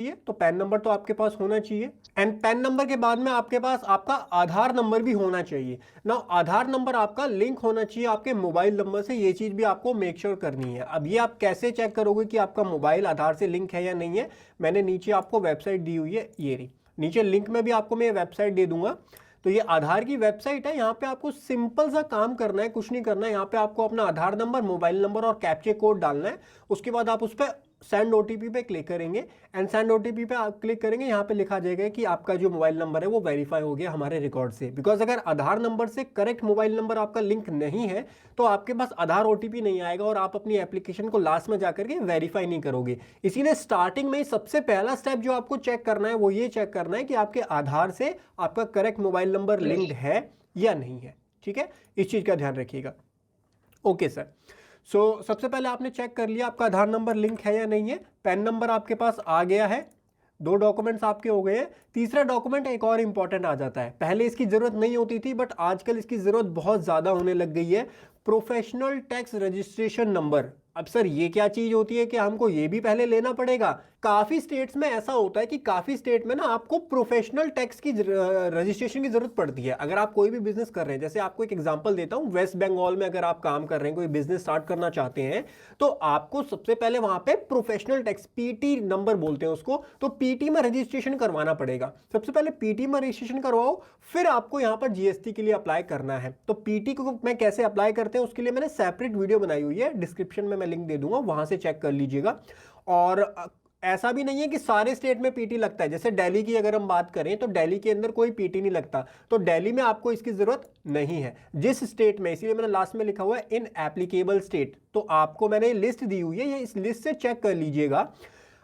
तो pan number तो आपके पास होना चाहिए। एंड पैन नंबर के बाद में आपके पास आपका आधार नंबर भी होना चाहिए ना। आधार नंबर आपका लिंक होना चाहिए आपके मोबाइल नंबर से, ये चीज भी आपको मेक श्योर करनी है। अब ये आप कैसे चेक करोगे कि आपका मोबाइल आधार से लिंक है या नहीं है? मैंने नीचे आपको वेबसाइट दी हुई है, ये रही, नीचे लिंक में भी आपको मैं वेबसाइट दे दूंगा। तो ये आधार की वेबसाइट है, यहाँ पे आपको सिंपल सा काम करना है, कुछ नहीं करना है। यहाँ पे आपको अपना आधार नंबर, मोबाइल नंबर और कैप्चे कोड डालना है। उसके बाद आप उस पर सेंड ओटीपी पे क्लिक करेंगे एंड सेंड ओटीपी पे आप क्लिक करेंगे, यहाँ पे लिखा जाएगा कि आपका जो मोबाइल नंबर है वो वेरीफाई हो गया हमारे रिकॉर्ड से। बिकॉज अगर आधार नंबर से करेक्ट मोबाइल नंबर आपका लिंक नहीं है तो आपके पास आधार ओटीपी नहीं आएगा और आप अपनी एप्लीकेशन को लास्ट में जाकर के वेरीफाई नहीं करोगे। इसीलिए स्टार्टिंग में सबसे पहला स्टेप जो आपको चेक करना है वो ये चेक करना है कि आपके आधार से आपका करेक्ट मोबाइल नंबर लिंक्ड है या नहीं है। ठीक है, इस चीज का ध्यान रखिएगा। ओके सर, सबसे पहले आपने चेक कर लिया आपका आधार नंबर लिंक है या नहीं है। पैन नंबर आपके पास आ गया है, 2 डॉक्यूमेंट्स आपके हो गए हैं। तीसरा डॉक्यूमेंट एक और इंपॉर्टेंट आ जाता है, पहले इसकी जरूरत नहीं होती थी बट आजकल इसकी जरूरत बहुत ज्यादा होने लग गई है, प्रोफेशनल टैक्स रजिस्ट्रेशन नंबर। अब सर ये क्या चीज होती है कि हमको ये भी पहले लेना पड़ेगा? काफी स्टेट्स में ऐसा होता है कि काफी स्टेट में ना आपको प्रोफेशनल टैक्स की रजिस्ट्रेशन की जरूरत पड़ती है। अगर आप कोई भी बिजनेस कर रहे हैं, जैसे आपको एक एग्जांपल देता हूं, वेस्ट बंगाल में अगर आप काम कर रहे हैं, कोई बिजनेस स्टार्ट करना चाहते हैं, तो आपको सबसे पहले वहां पे प्रोफेशनल टैक्स, पीटी नंबर बोलते हैं उसको, तो पीटी में रजिस्ट्रेशन करवाना पड़ेगा। सबसे पहले पीटी में रजिस्ट्रेशन करवाओ, फिर आपको यहां पर जीएसटी के लिए अप्लाई करना है। तो पीटी को मैं कैसे अप्लाई करते हैं उसके लिए मैंने सेपरेट वीडियो बनाई हुई है, डिस्क्रिप्शन में मैं लिंक दे दूंगा, वहां से चेक कर लीजिएगा। और ऐसा भी नहीं है कि सारे स्टेट में पीटी लगता है। जैसे दिल्ली की अगर हम बात करें तो दिल्ली के अंदर कोई पीटी नहीं लगता, तो दिल्ली में आपको इसकी जरूरत नहीं है। जिस स्टेट में, इसीलिए मैंने लास्ट में लिखा हुआ है इन एप्लीकेबल स्टेट, तो आपको मैंने लिस्ट दी हुई है, ये इस लिस्ट से चेक कर लीजिएगा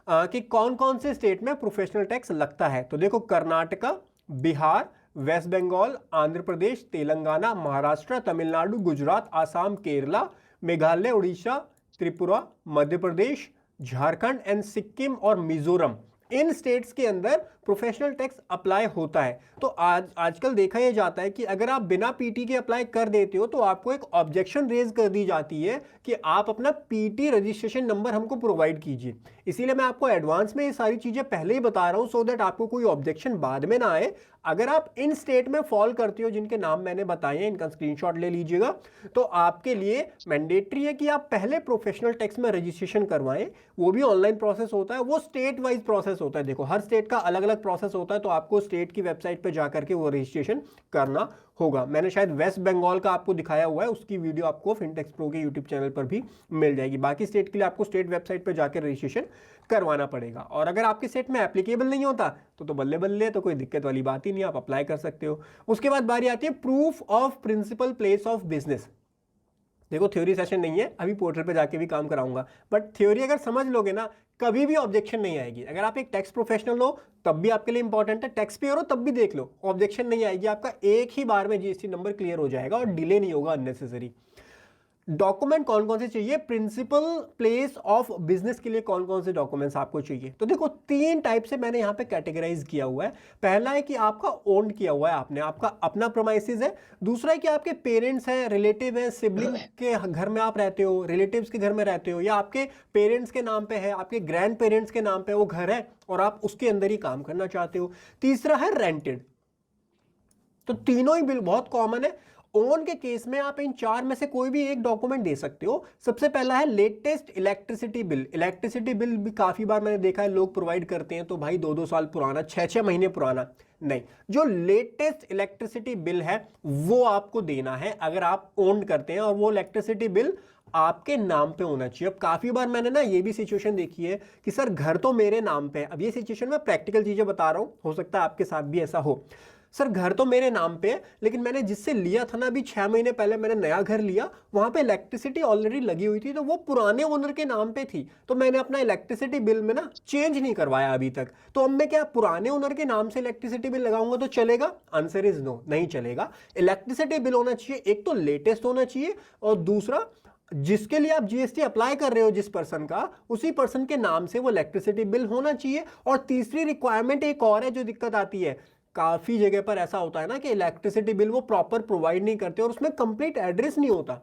कि कौन कौन से स्टेट में प्रोफेशनल टैक्स लगता है। तो देखो, कर्नाटका, बिहार, वेस्ट बंगाल, आंध्र प्रदेश, तेलंगाना, महाराष्ट्र, तमिलनाडु, गुजरात, आसाम, केरला, मेघालय, उड़ीसा, त्रिपुरा, मध्य प्रदेश, झारखंड एंड सिक्किम और मिजोरम, इन स्टेट्स के अंदर प्रोफेशनल टैक्स अप्लाई होता है। तो आजकल देखा यह जाता है कि अगर आप बिना पीटी के अप्लाई कर देते हो तो आपको एक ऑब्जेक्शन रेज कर दी जाती है कि आप अपना पीटी रजिस्ट्रेशन नंबर हमको प्रोवाइड कीजिए। इसीलिए मैं आपको एडवांस में ये सारी चीजें पहले ही बता रहा हूं, सो दैट आपको कोई ऑब्जेक्शन बाद में ना आए। अगर आप इन स्टेट में फॉल करते हो जिनके नाम मैंने बताए हैं, इनका स्क्रीनशॉट ले लीजिएगा, तो आपके लिए मैंडेटरी है कि आप पहले प्रोफेशनल टैक्स में रजिस्ट्रेशन करवाएं। वो भी ऑनलाइन प्रोसेस होता है, वो स्टेट वाइज प्रोसेस होता है। देखो, हर स्टेट का अलग अलग प्रोसेस होता है, तो आपको स्टेट की वेबसाइट पर जाकर के वो रजिस्ट्रेशन करना होगा। मैंने शायद वेस्ट बंगाल का आपको दिखाया हुआ है, उसकी वीडियो आपको फिनटेक्स प्रो के यूट्यूब चैनल पर भी मिल जाएगी। बाकी स्टेट के लिए आपको स्टेट वेबसाइट पर जाकर रजिस्ट्रेशन करवाना पड़ेगा। और अगर आपके स्टेट में एप्लीकेबल नहीं होता तो बल्ले बल्ले, तो कोई दिक्कत वाली बात ही नहीं, आप अप्लाई कर सकते हो। उसके बाद बारी आती है proof of principal place of business. देखो, थ्योरी सेशन नहीं है, अभी पोर्टल पे जाके भी काम कराऊंगा, बट थ्योरी अगर समझ लोगे ना, कभी भी ऑब्जेक्शन नहीं आएगी। अगर आप एक टैक्स प्रोफेशनल हो तब भी आपके लिए इंपॉर्टेंट है, टैक्स पेयर हो तब भी देख लो, ऑब्जेक्शन नहीं आएगी। आपका एक ही बार में जीएसटी नंबर क्लियर हो जाएगा और डिले नहीं होगा अननेसेसरी। डॉक्यूमेंट कौन कौन से चाहिए, प्रिंसिपल प्लेस ऑफ बिजनेस के लिए कौन कौन से डॉक्यूमेंट्स आपको चाहिए? तो देखो, 3 टाइप से मैंने यहां पे कैटेगराइज किया हुआ है। पहला है कि आपका ओन किया हुआ है आपने, आपका अपना प्रोमाइसिस है। दूसरा है कि आपके पेरेंट्स हैं, रिलेटिव हैं, सिबलिंग के घर में आप रहते हो, रिलेटिव्स के घर में रहते हो, या आपके पेरेंट्स के नाम पे है, आपके ग्रैंड पेरेंट्स के नाम पे वो घर है और आप उसके अंदर ही काम करना चाहते हो। तीसरा है रेंटेड। तो तीनों ही बिल बहुत कॉमन है। ओन के केस में आप इन 4 में से कोई भी एक डॉक्यूमेंट दे सकते हो। सबसे पहला है latest electricity bill. Electricity bill भी काफी बार मैंने देखा है लोग प्रोवाइड करते हैं, तो भाई 2-2 साल पुराना, 6-6 महीने पुराना नहीं, जो लेटेस्ट इलेक्ट्रिसिटी बिल है वो आपको देना है अगर आप ओन करते हैं, और वो इलेक्ट्रिसिटी बिल आपके नाम पे होना चाहिए। अब काफी बार मैंने ना ये भी सिचुएशन देखी है कि सर घर तो मेरे नाम पे है। अब ये सिचुएशन में प्रैक्टिकल चीजें बता रहा हूं, हो सकता है आपके साथ भी ऐसा हो। सर घर तो मेरे नाम पे है, लेकिन मैंने जिससे लिया था ना, अभी 6 महीने पहले मैंने नया घर लिया, वहां पे इलेक्ट्रिसिटी ऑलरेडी लगी हुई थी, तो वो पुराने ओनर के नाम पे थी, तो मैंने अपना इलेक्ट्रिसिटी बिल में ना चेंज नहीं करवाया अभी तक। तो अब मैं क्या पुराने ओनर के नाम से इलेक्ट्रिसिटी बिल लगाऊंगा तो चलेगा? आंसर इज नो, नहीं चलेगा। इलेक्ट्रिसिटी बिल होना चाहिए, एक तो लेटेस्ट होना चाहिए, और दूसरा जिसके लिए आप जीएसटी अप्लाई कर रहे हो जिस पर्सन का, उसी पर्सन के नाम से वो इलेक्ट्रिसिटी बिल होना चाहिए। और तीसरी रिक्वायरमेंट एक और है जो दिक्कत आती है, काफी जगह पर ऐसा होता है ना कि इलेक्ट्रिसिटी बिल वो प्रॉपर प्रोवाइड नहीं करते और उसमें कंप्लीट एड्रेस नहीं होता।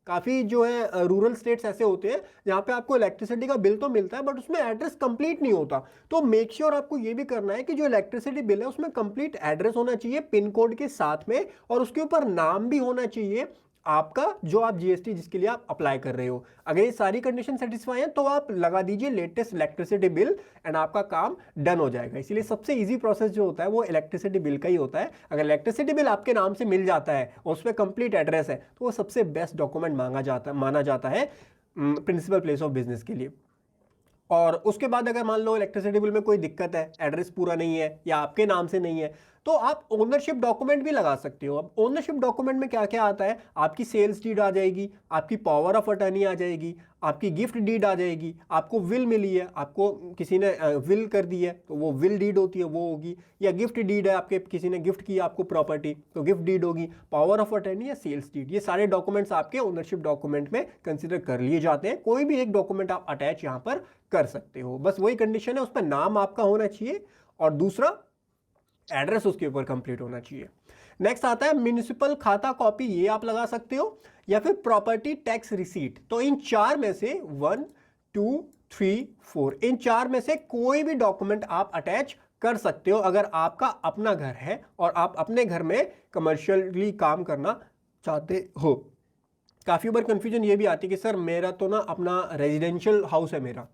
काफ़ी जो है रूरल स्टेट्स ऐसे होते हैं जहाँ पे आपको इलेक्ट्रिसिटी का बिल तो मिलता है बट उसमें एड्रेस कंप्लीट नहीं होता। तो मेक श्योर आपको ये भी करना है कि जो इलेक्ट्रिसिटी बिल है उसमें कंप्लीट एड्रेस होना चाहिए पिन कोड के साथ में, और उसके ऊपर नाम भी होना चाहिए आपका जो आप जीएसटी जिसके लिए आप अप्लाई कर रहे हो। अगर ये सारी कंडीशन सेटिस्फाई है तो आप लगा दीजिए लेटेस्ट इलेक्ट्रिसिटी बिल एंड आपका काम डन हो जाएगा। इसीलिए सबसे इजी प्रोसेस जो होता है वो इलेक्ट्रिसिटी बिल का ही होता है। अगर इलेक्ट्रिसिटी बिल आपके नाम से मिल जाता है और उस पर कंप्लीट एड्रेस है तो वो सबसे बेस्ट डॉक्यूमेंट माना जाता है प्रिंसिपल प्लेस ऑफ बिजनेस के लिए। और उसके बाद अगर मान लो इलेक्ट्रिसिटी बिल में कोई दिक्कत है, एड्रेस पूरा नहीं है या आपके नाम से नहीं है, तो आप ओनरशिप डॉक्यूमेंट भी लगा सकते हो। अब ओनरशिप डॉक्यूमेंट में क्या क्या आता है, आपकी सेल्स डीड आ जाएगी, आपकी पावर ऑफ अटर्नी आ जाएगी, आपकी गिफ्ट डीड आ जाएगी, आपको विल मिली है, आपको किसी ने विल कर दी है तो वो विल डीड होती है वो होगी, या गिफ्ट डीड है, आपके किसी ने गिफ्ट किया आपको प्रॉपर्टी तो गिफ्ट डीड होगी, पावर ऑफ अटर्नी या सेल्स डीड, ये सारे डॉक्यूमेंट्स आपके ओनरशिप डॉक्यूमेंट में कंसिडर कर लिए जाते हैं। कोई भी एक डॉक्यूमेंट आप अटैच यहाँ पर कर सकते हो, बस वही कंडीशन है उस पर नाम आपका होना चाहिए और दूसरा एड्रेस उसके ऊपर कंप्लीट होना चाहिए। नेक्स्ट आता है म्युनिसिपल खाता कॉपी, ये आप लगा सकते हो, या फिर प्रॉपर्टी टैक्स रिसीट। तो इन चार में से 1 2 3 4 इन चार में से कोई भी डॉक्यूमेंट आप अटैच कर सकते हो अगर आपका अपना घर है और आप अपने घर में कमर्शियली काम करना चाहते हो। काफ़ी बार कंफ्यूजन ये भी आती है कि सर मेरा तो ना अपना रेजिडेंशियल हाउस है मेरा,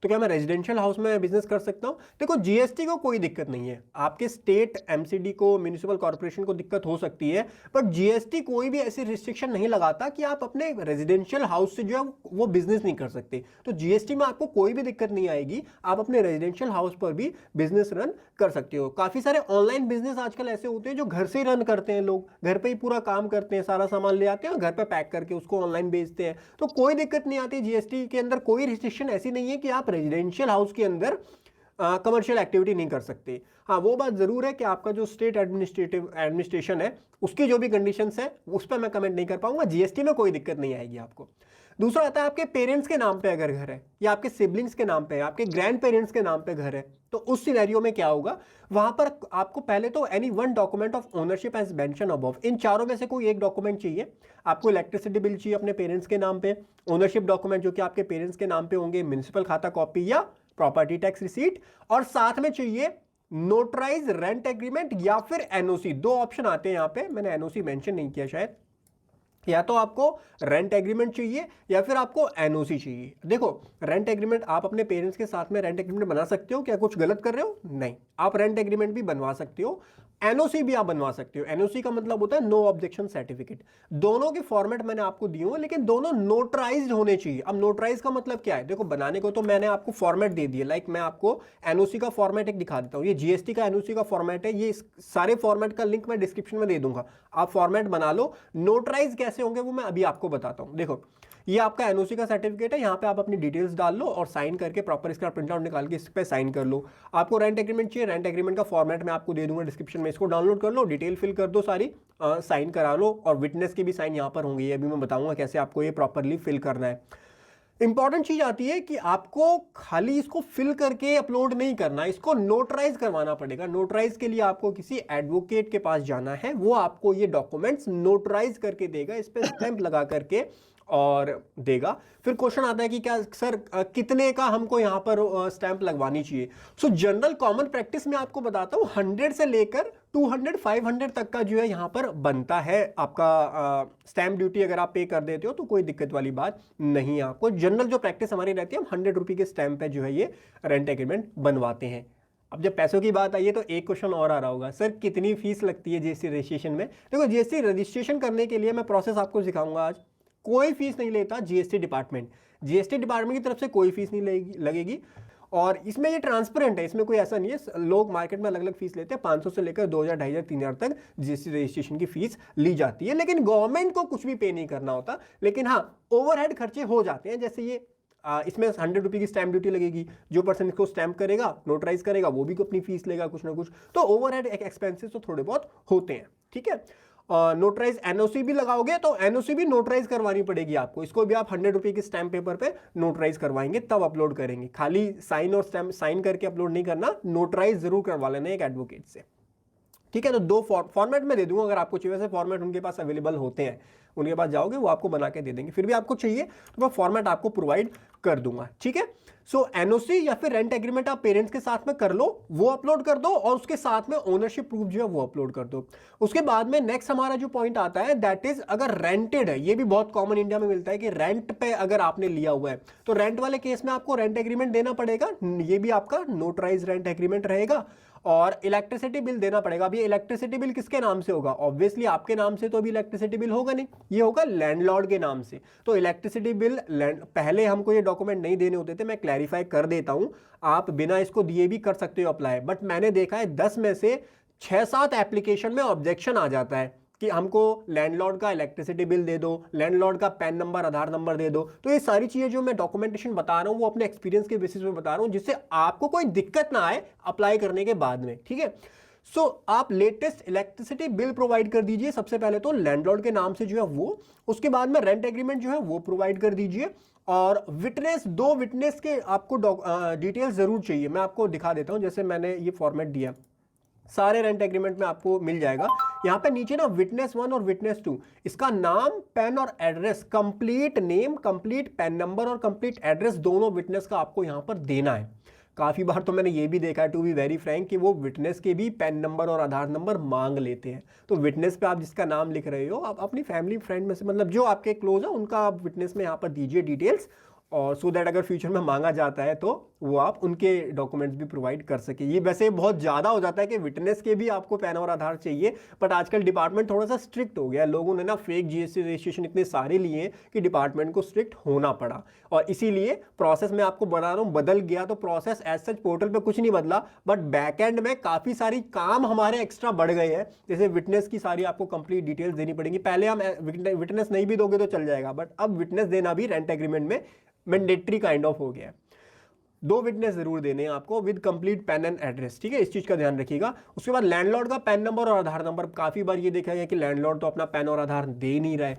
तो क्या मैं रेजिडेंशियल हाउस में बिजनेस कर सकता हूं? देखो जीएसटी को कोई दिक्कत नहीं है, आपके स्टेट एमसीडी को म्युनिसिपल कॉर्पोरेशन को दिक्कत हो सकती है, बट जीएसटी कोई भी ऐसी रिस्ट्रिक्शन नहीं लगाता कि आप अपने रेजिडेंशियल हाउस से जो है वो बिजनेस नहीं कर सकते। तो जीएसटी में आपको कोई भी दिक्कत नहीं आएगी, आप अपने रेजिडेंशियल हाउस पर भी बिजनेस रन कर सकते हो। काफी सारे ऑनलाइन बिजनेस आजकल ऐसे होते हैं जो घर से ही रन करते हैं, लोग घर पे ही पूरा काम करते हैं, सारा सामान ले आते हैं और घर पे पैक करके उसको ऑनलाइन बेचते हैं, तो कोई दिक्कत नहीं आती। जीएसटी के अंदर कोई रिस्ट्रिक्शन ऐसी नहीं है कि आप रेजिडेंशियल हाउस के अंदर कमर्शियल एक्टिविटी नहीं कर सकते। हाँ वो बात जरूर है कि आपका जो स्टेट एडमिनिस्ट्रेशन है उसकी जो भी कंडीशंस है उस पर मैं कमेंट नहीं कर पाऊंगा। जीएसटी में कोई दिक्कत नहीं आएगी आपको। दूसरा आता है आपके पेरेंट्स के नाम पे अगर घर है, या आपके सिबलिंग्स के नाम पे है, आपके ग्रैंड पेरेंट्स के नाम पे घर है, तो उस सिनेरियो में क्या होगा, वहां पर आपको पहले तो any one document of ownership as mention above, इन चारों में से कोई एक डॉक्यूमेंट चाहिए। आपको इलेक्ट्रिसिटी बिल चाहिए अपने पेरेंट्स के नाम पे, ओनरशिप डॉक्यूमेंट जो कि आपके पेरेंट्स के नाम पे होंगे, म्युनिसिपल खाता कॉपी या प्रॉपर्टी टैक्स रिसीट, और साथ में चाहिए नोटराइज रेंट एग्रीमेंट या फिर एनओसी। दो ऑप्शन आते हैं यहाँ पे, मैंने एनओसी मेंशन नहीं किया शायद। या तो आपको रेंट एग्रीमेंट चाहिए या फिर आपको एनओसी चाहिए। देखो रेंट एग्रीमेंट आप अपने पेरेंट्स के साथ में रेंट एग्रीमेंट बना सकते हो, क्या कुछ गलत कर रहे हो? नहीं, आप रेंट एग्रीमेंट भी बनवा सकते हो, एनओसी भी आप बनवा सकते हो। एनओसी का मतलब होता है नो ऑब्जेक्शन सर्टिफिकेट। दोनों के फॉर्मेट मैंने आपको दिए हो, लेकिन दोनों नोटराइज्ड होने चाहिए। अब नोटराइज का मतलब क्या है, देखो बनाने को तो मैंने आपको फॉर्मेट दे दिया, लाइक मैं आपको एनओसी का फॉर्मेट एक दिखा देता हूँ, ये जीएसटी का एनओसी का फॉर्मेट है, ये सारे फॉर्मेट का लिंक मैं डिस्क्रिप्शन में दे दूंगा, आप फॉर्मेट बना लो। नोटराइज कैसे होंगे वो मैं अभी आपको बताता हूँ। देखो ये आपका एनओसी का सर्टिफिकेट है, यहाँ पे आप अपनी डिटेल्स डाल लो और साइन करके प्रॉपर इसका प्रिंट आउट निकाल के इस पे साइन कर लो। आपको रेंट एग्रीमेंट चाहिए, रेंट एग्रीमेंट का फॉर्मेट मैं आपको दे दूंगा डिस्क्रिप्शन में, इसको डाउनलोड कर लो, डिटेल फिल कर दो सारी, साइन करा लो, और विटनेस के भी साइन यहाँ पर होंगे, ये अभी मैं बताऊंगा कैसे आपको ये प्रॉपरली फिल करना है। इंपॉर्टेंट चीज आती है कि आपको खाली इसको फिल करके अपलोड नहीं करना, इसको नोटराइज करवाना पड़ेगा। नोटराइज के लिए आपको किसी एडवोकेट के पास जाना है, वो आपको ये डॉक्यूमेंट्स नोटराइज करके देगा, इस पे स्टैंप लगा करके और देगा। फिर क्वेश्चन आता है कि क्या सर कितने का हमको यहाँ पर स्टैंप लगवानी चाहिए। सो जनरल कॉमन प्रैक्टिस में आपको बताता हूँ 100 से लेकर 200 500 तक का जो है यहाँ पर बनता है आपका स्टैंप ड्यूटी। अगर आप पे कर देते हो तो कोई दिक्कत वाली बात नहीं है आपको। जनरल जो प्रैक्टिस हमारी रहती है, हम 100 रुपये के स्टैंप पे जो है ये रेंट एग्रीमेंट बनवाते हैं। अब जब पैसों की बात आई है तो एक क्वेश्चन और आ रहा होगा, सर कितनी फीस लगती है जीएसटी रजिस्ट्रेशन में? देखो जीएसटी रजिस्ट्रेशन करने के लिए मैं प्रोसेस आपको सिखाऊंगा आज। कोई फीस नहीं लेता जीएसटी डिपार्टमेंट, जीएसटी डिपार्टमेंट की तरफ से कोई फीस नहीं लगेगी, और इसमें ये ट्रांसपेरेंट है, इसमें कोई ऐसा नहीं है। लोग मार्केट में अलग अलग फीस लेते हैं, 500 से लेकर 2000 2500 3000 तक जीएसटी रजिस्ट्रेशन की फीस ली जाती है, लेकिन गवर्नमेंट को कुछ भी पे नहीं करना होता। लेकिन हाँ ओवरहेड खर्चे हो जाते हैं, जैसे ये इसमें 100 रुपये की स्टैंप ड्यूटी लगेगी, जो पर्सन इसको स्टैंप करेगा नोटराइज करेगा वो भी अपनी फीस लेगा कुछ ना कुछ, तो ओवरहेड एक्सपेंसेस तो थोड़े बहुत होते हैं, ठीक है। नोटराइज एनओसी भी लगाओगे तो एनओसी भी नोटराइज करवानी पड़ेगी आपको, इसको भी आप 100 रुपये के स्टैंप पेपर पे नोटराइज करवाएंगे तब अपलोड करेंगे। खाली साइन और स्टैंप साइन करके अपलोड नहीं करना, नोटराइज जरूर करवा लेना एक एडवोकेट से, ठीक है। तो दो फॉर्मेट में दे दूंगा, अगर आपको चाहिए वैसे फॉर्मेट उनके पास अवेलेबल होते हैं, उनके पास जाओगे वो आपको बना के दे देंगे। फिर भी आपको चाहिए तो मैं फॉर्मेट आपको प्रोवाइड कर दूंगा, ठीक है। सो एनओसी या फिर रेंट एग्रीमेंट आप पेरेंट्स के साथ में कर लो, वो अपलोड कर दो, और उसके साथ में ओनरशिप प्रूफ जो है वो अपलोड कर दो। उसके बाद में नेक्स्ट हमारा जो पॉइंट आता है दैट इज अगर रेंटेड है, ये भी बहुत कॉमन इंडिया में मिलता है कि रेंट पे अगर आपने लिया हुआ है तो रेंट वाले केस में आपको रेंट एग्रीमेंट देना पड़ेगा, ये भी आपका नोटराइज रेंट एग्रीमेंट रहेगा, और इलेक्ट्रिसिटी बिल देना पड़ेगा। अब ये इलेक्ट्रिसिटी बिल किसके नाम से होगा? ऑब्वियसली आपके नाम से तो अभी इलेक्ट्रिसिटी बिल होगा नहीं, ये होगा लैंडलॉर्ड के नाम से। तो इलेक्ट्रिसिटी बिल पहले हमको ये डॉक्यूमेंट नहीं देने होते थे, मैं क्लैरिफाई कर देता हूं, आप बिना इसको दिए भी कर सकते हो अप्लाई, बट मैंने देखा है 10 में से 6-7 एप्लीकेशन में ऑब्जेक्शन आ जाता है कि हमको लैंडलॉर्ड का इलेक्ट्रिसिटी बिल दे दो, लैंडलॉर्ड का पैन नंबर आधार नंबर दे दो। तो ये सारी चीजें जो मैं डॉक्यूमेंटेशन बता रहा हूं वो अपने एक्सपीरियंस के बेसिस पे बता रहा हूं, जिससे आपको कोई दिक्कत ना आए अप्लाई करने के बाद में, ठीक है। सो आप लेटेस्ट इलेक्ट्रिसिटी बिल प्रोवाइड कर दीजिए सबसे पहले तो लैंडलॉर्ड के नाम से जो है वो, उसके बाद में रेंट एग्रीमेंट जो है वो प्रोवाइड कर दीजिए, और विटनेस, 2 विटनेस के आपको डिटेल्स जरूर चाहिए। मैं आपको दिखा देता हूं, जैसे मैंने ये फॉर्मेट दिया सारे रेंट एग्रीमेंट में आपको मिल जाएगा। यहां पे नीचे ना विटनेस 1 और विटनेस 2, इसका नाम, पेन और address, complete name, complete PAN number और कंप्लीट एड्रेस दोनों विटनेस का आपको यहां पर देना है। काफी बार तो मैंने ये भी देखा है, टू बी वेरी फ्रैंक, कि वो विटनेस के भी पेन नंबर और आधार नंबर मांग लेते हैं। तो विटनेस पे आप जिसका नाम लिख रहे हो, आप अपनी फैमिली फ्रेंड में से, मतलब जो आपके क्लोज है उनका आप विटनेस में यहाँ पर दीजिए डिटेल्स, और सो दैट अगर फ्यूचर में मांगा जाता है तो वो आप उनके डॉक्यूमेंट्स भी प्रोवाइड कर सके। ये वैसे बहुत ज़्यादा हो जाता है कि विटनेस के भी आपको पैन और आधार चाहिए, बट आजकल डिपार्टमेंट थोड़ा सा स्ट्रिक्ट हो गया, लोगों ने ना फेक जीएसटी रजिस्ट्रेशन इतने सारे लिए हैं कि डिपार्टमेंट को स्ट्रिक्ट होना पड़ा, और इसीलिए प्रोसेस में आपको बता रहा हूँ बदल गया। तो प्रोसेस एज सच पोर्टल पर कुछ नहीं बदला, बट बैक एंड में काफ़ी सारी काम हमारे एक्स्ट्रा बढ़ गए हैं। जैसे विटनेस की सारी आपको कंप्लीट डिटेल्स देनी पड़ेंगी, पहले हम विटनेस नहीं भी दोगे तो चल जाएगा, बट अब विटनेस देना भी रेंट एग्रीमेंट में मैंडेटरी काइंड ऑफ हो गया है। 2 विटनेस जरूर देने हैं आपको with complete pan and address, ठीक है, इस चीज का ध्यान रखिएगा। उसके बाद लैंडलॉर्ड का पैन नंबर और आधार नंबर, काफी बार ये देखा गया कि लैंडलॉर्ड तो अपना पैन और आधार दे नहीं रहा है।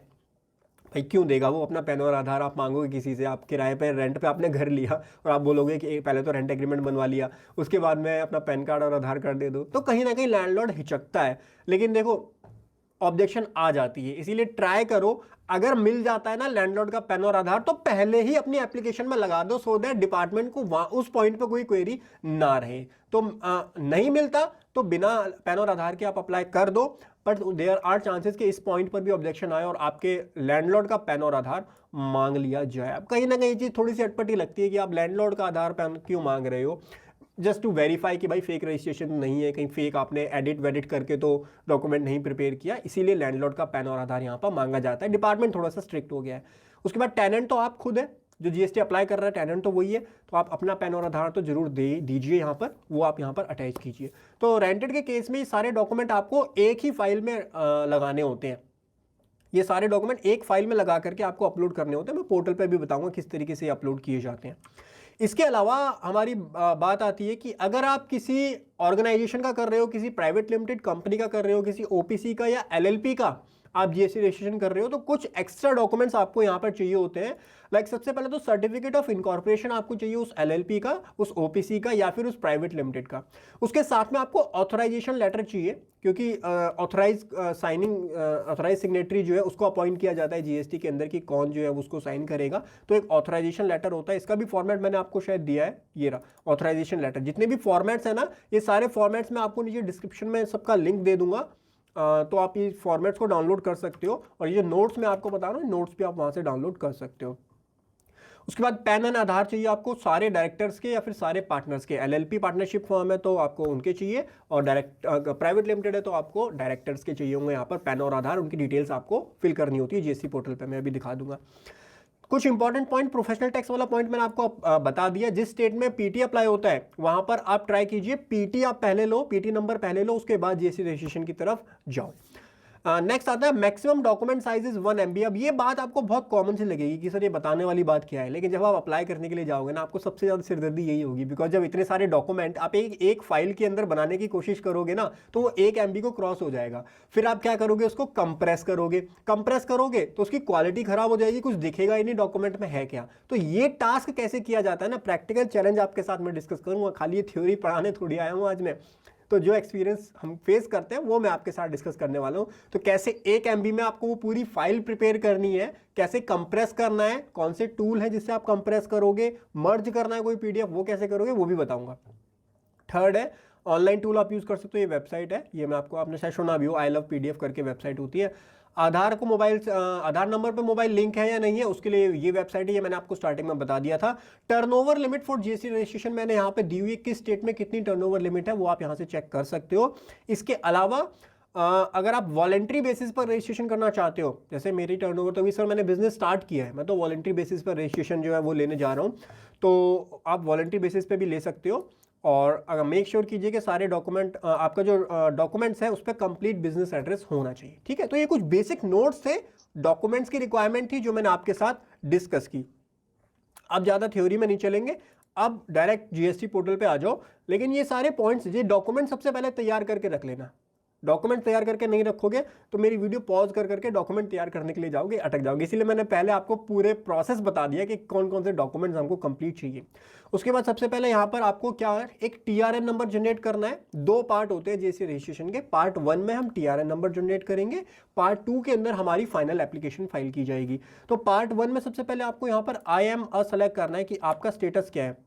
भाई क्यों देगा वो अपना पैन और आधार? आप मांगोगे किसी से, आप किराए पे रेंट पे आपने घर लिया और आप बोलोगे कि पहले तो रेंट एग्रीमेंट बनवा लिया, उसके बाद में अपना पैन कार्ड और आधार कार्ड दे दो, तो कहीं ना कहीं लैंडलॉर्ड हिचकता है। लेकिन देखो ऑब्जेक्शन आ जाती है, इसीलिए ट्राई करो, अगर मिल जाता है ना लैंडलॉर्ड का पैन और आधार तो पहले ही अपनी एप्लीकेशन में लगा दो, सो दैट डिपार्टमेंट को उस पॉइंट पे कोई क्वेरी ना रहे। तो नहीं मिलता तो बिना पैन और आधार के आप अप्लाई कर दो, बट देयर आर चांसेस कि इस पॉइंट पर भी ऑब्जेक्शन आए और आपके लैंडलॉर्ड का पैन और आधार मांग लिया जाए। अब कहीं ना कहीं चीज थोड़ी सी अटपटी लगती है कि आप लैंडलॉर्ड का आधार पैन क्यों मांग रहे हो, जस्ट टू वेरीफाई कि भाई फेक रजिस्ट्रेशन नहीं है, कहीं फेक आपने एडिट वेडिट करके तो डॉक्यूमेंट नहीं प्रिपेयर किया, इसीलिए लैंडलॉर्ड का पैन और आधार यहाँ पर मांगा जाता है। डिपार्टमेंट थोड़ा सा स्ट्रिक्ट हो गया है। उसके बाद टेनेंट तो आप खुद है, जो जीएसटी अप्लाई कर रहा है टेनेंट तो वही है, तो आप अपना पैन और आधार तो जरूर दे दीजिए यहाँ पर, वो आप यहाँ पर अटैच कीजिए। तो रेंटेड के केस में सारे डॉक्यूमेंट आपको एक ही फाइल में लगाने होते हैं, ये सारे डॉक्यूमेंट एक फाइल में लगा करके आपको अपलोड करने होते हैं। मैं पोर्टल पे भी बताऊंगा किस तरीके से अपलोड किए जाते हैं। इसके अलावा हमारी बात आती है कि अगर आप किसी ऑर्गेनाइजेशन का कर रहे हो, किसी प्राइवेट लिमिटेड कंपनी का कर रहे हो, किसी ओपीसी का या एलएलपी का आप जीएसटी रजिस्ट्रेशन कर रहे हो, तो कुछ एक्स्ट्रा डॉक्यूमेंट्स आपको यहाँ पर चाहिए होते हैं। लाइक सबसे पहले तो सर्टिफिकेट ऑफ इनकॉर्पोरेशन आपको चाहिए उस एलएलपी का, उस ओपीसी का या फिर उस प्राइवेट लिमिटेड का। उसके साथ में आपको ऑथराइजेशन लेटर चाहिए, क्योंकि ऑथराइज सिग्नेटरी जो है उसको अपॉइंट किया जाता है जीएसटी के अंदर कि कौन जो है उसको साइन करेगा, तो एक ऑथराइजेशन लेटर होता है। इसका भी फॉर्मेट मैंने आपको शायद दिया है, ये रहा ऑथराइजेशन लेटर। जितने भी फॉर्मेट्स है ना, ये सारे फॉर्मेट्स मैं आपको नीचे डिस्क्रिप्शन में सबका लिंक दे दूंगा, तो आप ये फॉर्मेट्स को डाउनलोड कर सकते हो, और ये जो नोट्स मैं आपको बता रहा हूँ नोट्स भी आप वहाँ से डाउनलोड कर सकते हो। उसके बाद पैन एंड आधार चाहिए आपको सारे डायरेक्टर्स के या फिर सारे पार्टनर्स के। एलएलपी पार्टनरशिप फर्म है तो आपको उनके चाहिए, और डायरेक्ट प्राइवेट लिमिटेड है तो आपको डायरेक्टर्स के चाहिए होंगे यहाँ पर पैन और आधार, उनकी डिटेल्स आपको फिल करनी होती है जीएसटी पोर्टल पे, मैं अभी दिखा दूंगा। कुछ इंपॉर्टेंट पॉइंट, प्रोफेशनल टैक्स वाला पॉइंट मैंने आपको बता दिया। जिस स्टेट में पीटी अप्लाई होता है वहां पर आप ट्राई कीजिए पीटी आप पहले लो, पीटी नंबर पहले लो, उसके बाद जीएसटी रजिस्ट्रेशन की तरफ जाओ। नेक्स्ट आता है maximum document size is 1 MB। अब ये बात आपको बहुत कॉमन सी लगेगी कि सर ये बताने वाली बात क्या है, लेकिन जब आप अप्लाई करने के लिए जाओगे ना, आपको सबसे ज्यादा सिरदर्दी यही होगी, बिकॉज जब इतने सारे डॉक्यूमेंट आप एक फाइल के अंदर बनाने की कोशिश करोगे ना, तो वो 1 MB को क्रॉस हो जाएगा। फिर आप क्या करोगे, उसको कंप्रेस करोगे तो उसकी क्वालिटी खराब हो जाएगी, कुछ दिखेगा ही नहीं डॉक्यूमेंट में है क्या। तो ये टास्क कैसे किया जाता है ना, प्रैक्टिकल चैलेंज आपके साथ मैं डिस्कस करूंगा, खाली ये थ्योरी पढ़ाने थोड़ी आया हूं आज मैं। तो जो एक्सपीरियंस हम फेस करते हैं वो मैं आपके साथ डिस्कस करने वाला हूँ। तो कैसे 1 MB में आपको वो पूरी फाइल प्रिपेयर करनी है, कैसे कंप्रेस करना है, कौन से टूल है जिससे आप कंप्रेस करोगे, मर्ज करना है कोई PDF वो कैसे करोगे वो भी बताऊंगा। थर्ड है ऑनलाइन टूल आप यूज कर सकते हो, ये वेबसाइट है, ये मैं आपको, आपने शायद सुना भी हो, आई लव PDF करके वेबसाइट होती है। आधार को मोबाइल, आधार नंबर पे मोबाइल लिंक है या नहीं है उसके लिए ये वेबसाइट है, ये मैंने आपको स्टार्टिंग में बता दिया था। Turnover limit for GST registration मैंने यहाँ पे दी हुई, किस स्टेट में कितनी टर्नओवर लिमिट है वो आप यहाँ से चेक कर सकते हो। इसके अलावा अगर आप वॉलेंट्री बेसिस पर रजिस्ट्रेशन करना चाहते हो, जैसे मेरी टर्नओवर तो अभी सर मैंने बिजनेस स्टार्ट किया है, मैं तो वॉलेंट्री बेसिस पर रजिस्ट्रेशन जो है वो लेने जा रहा हूँ, तो आप वॉलेंट्री बेसिस पे भी ले सकते हो। और अगर मेक श्योर कीजिए कि सारे डॉक्यूमेंट, आपका जो डॉक्यूमेंट्स है उस पर कंप्लीट बिजनेस एड्रेस होना चाहिए, ठीक है। तो ये कुछ बेसिक नोट्स थे, डॉक्यूमेंट्स की रिक्वायरमेंट थी जो मैंने आपके साथ डिस्कस की। अब ज़्यादा थ्योरी में नहीं चलेंगे, अब डायरेक्ट GST पोर्टल पे आ जाओ। लेकिन ये सारे पॉइंट्स, ये डॉक्यूमेंट सबसे पहले तैयार करके रख लेना। डॉक्यूमेंट तैयार करके नहीं रखोगे तो मेरी वीडियो पॉज कर करके डॉक्यूमेंट तैयार करने के लिए जाओगे, अटक जाओगे। इसीलिए मैंने पहले आपको पूरे प्रोसेस बता दिया कि कौन कौन से डॉक्यूमेंट्स हमको कंप्लीट चाहिए। उसके बाद सबसे पहले यहाँ पर आपको क्या है, एक TRN नंबर जनरेट करना है। 2 पार्ट होते हैं GST रजिस्ट्रेशन के। पार्ट 1 में हम TRN नंबर जनरेट करेंगे, पार्ट 2 के अंदर हमारी फाइनल एप्लीकेशन फाइल की जाएगी। तो पार्ट 1 में सबसे पहले आपको यहाँ पर I am a सेलेक्ट करना है कि आपका स्टेटस क्या है।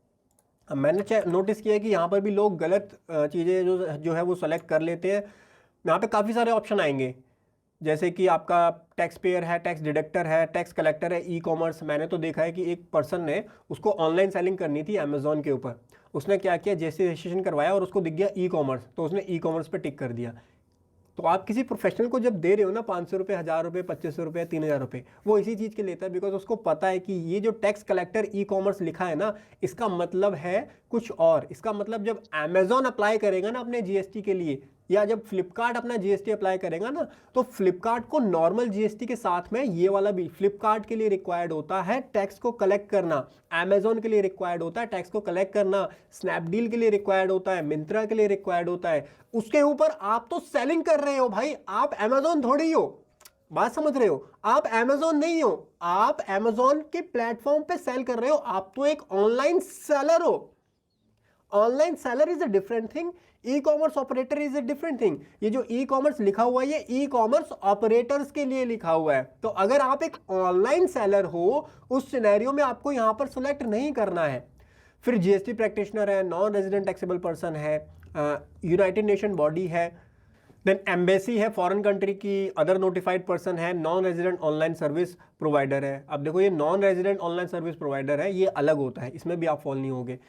मैंने नोटिस किया है कि यहाँ पर भी लोग गलत चीज़ें जो है वो सेलेक्ट कर लेते हैं। यहाँ पे काफ़ी सारे ऑप्शन आएंगे, जैसे कि आपका टैक्स पेयर है, टैक्स डिडक्टर है, टैक्स कलेक्टर है, E-कॉमर्स। मैंने तो देखा है कि एक पर्सन ने, उसको ऑनलाइन सेलिंग करनी थी अमेजोन के ऊपर, उसने क्या किया, जैसे रजिस्ट्रेशन करवाया और उसको दिख गया E-कॉमर्स, तो उसने E-कॉमर्स पे टिक कर दिया। तो आप किसी प्रोफेशनल को जब दे रहे हो ना 500 रुपये, 1000 रुपये, 2500 रुपये, 3000 रुपये, वो इसी चीज़ के लेता है, बिकॉज उसको पता है कि ये जो टैक्स कलेक्टर E-कॉमर्स लिखा है ना, इसका मतलब है कुछ और। इसका मतलब जब अमेजोन अप्लाई करेगा ना अपने GST के लिए, या जब फ्लिपकार्ट अपना GST अप्लाई करेगा ना, तो फ्लिपकार्ट को नॉर्मल GST के साथ में ये वाला भी फ्लिपकार्ट के लिए रिक्वायर्ड होता है टैक्स को कलेक्ट करना, अमेजोन के लिए रिक्वायर्ड होता है टैक्स को कलेक्ट करना, स्नैपडील के लिए रिक्वायर्ड होता है, मिंत्रा के लिए रिक्वायर्ड होता है। उसके ऊपर आप तो सेलिंग कर रहे हो भाई, आप अमेजोन थोड़ी हो, बात समझ रहे हो, आप अमेजोन नहीं हो, आप अमेजोन के प्लेटफॉर्म पे सेल कर रहे हो, आप तो एक ऑनलाइन सेलर हो। Online seller is a different thing, e-commerce operator is a different thing. ये जो E-कॉमर्स लिखा हुआ है ये E-कॉमर्स ऑपरेटर्स के लिए लिखा हुआ है। तो अगर आप एक ऑनलाइन सेलर हो, उस सिनेरियो में आपको यहां पर सिलेक्ट नहीं करना है। फिर GST प्रैक्टिशनर है, नॉन रेजिडेंट टैक्सेबल पर्सन है, यूनाइटेड नेशन बॉडी है, देन एम्बेसी है, फॉरेन कंट्री की, अदर नोटिफाइड पर्सन है, non resident online service provider है। अब देखो ये non resident online service provider है, ये अलग होता है, इसमें भी आप फॉल नहीं होगे।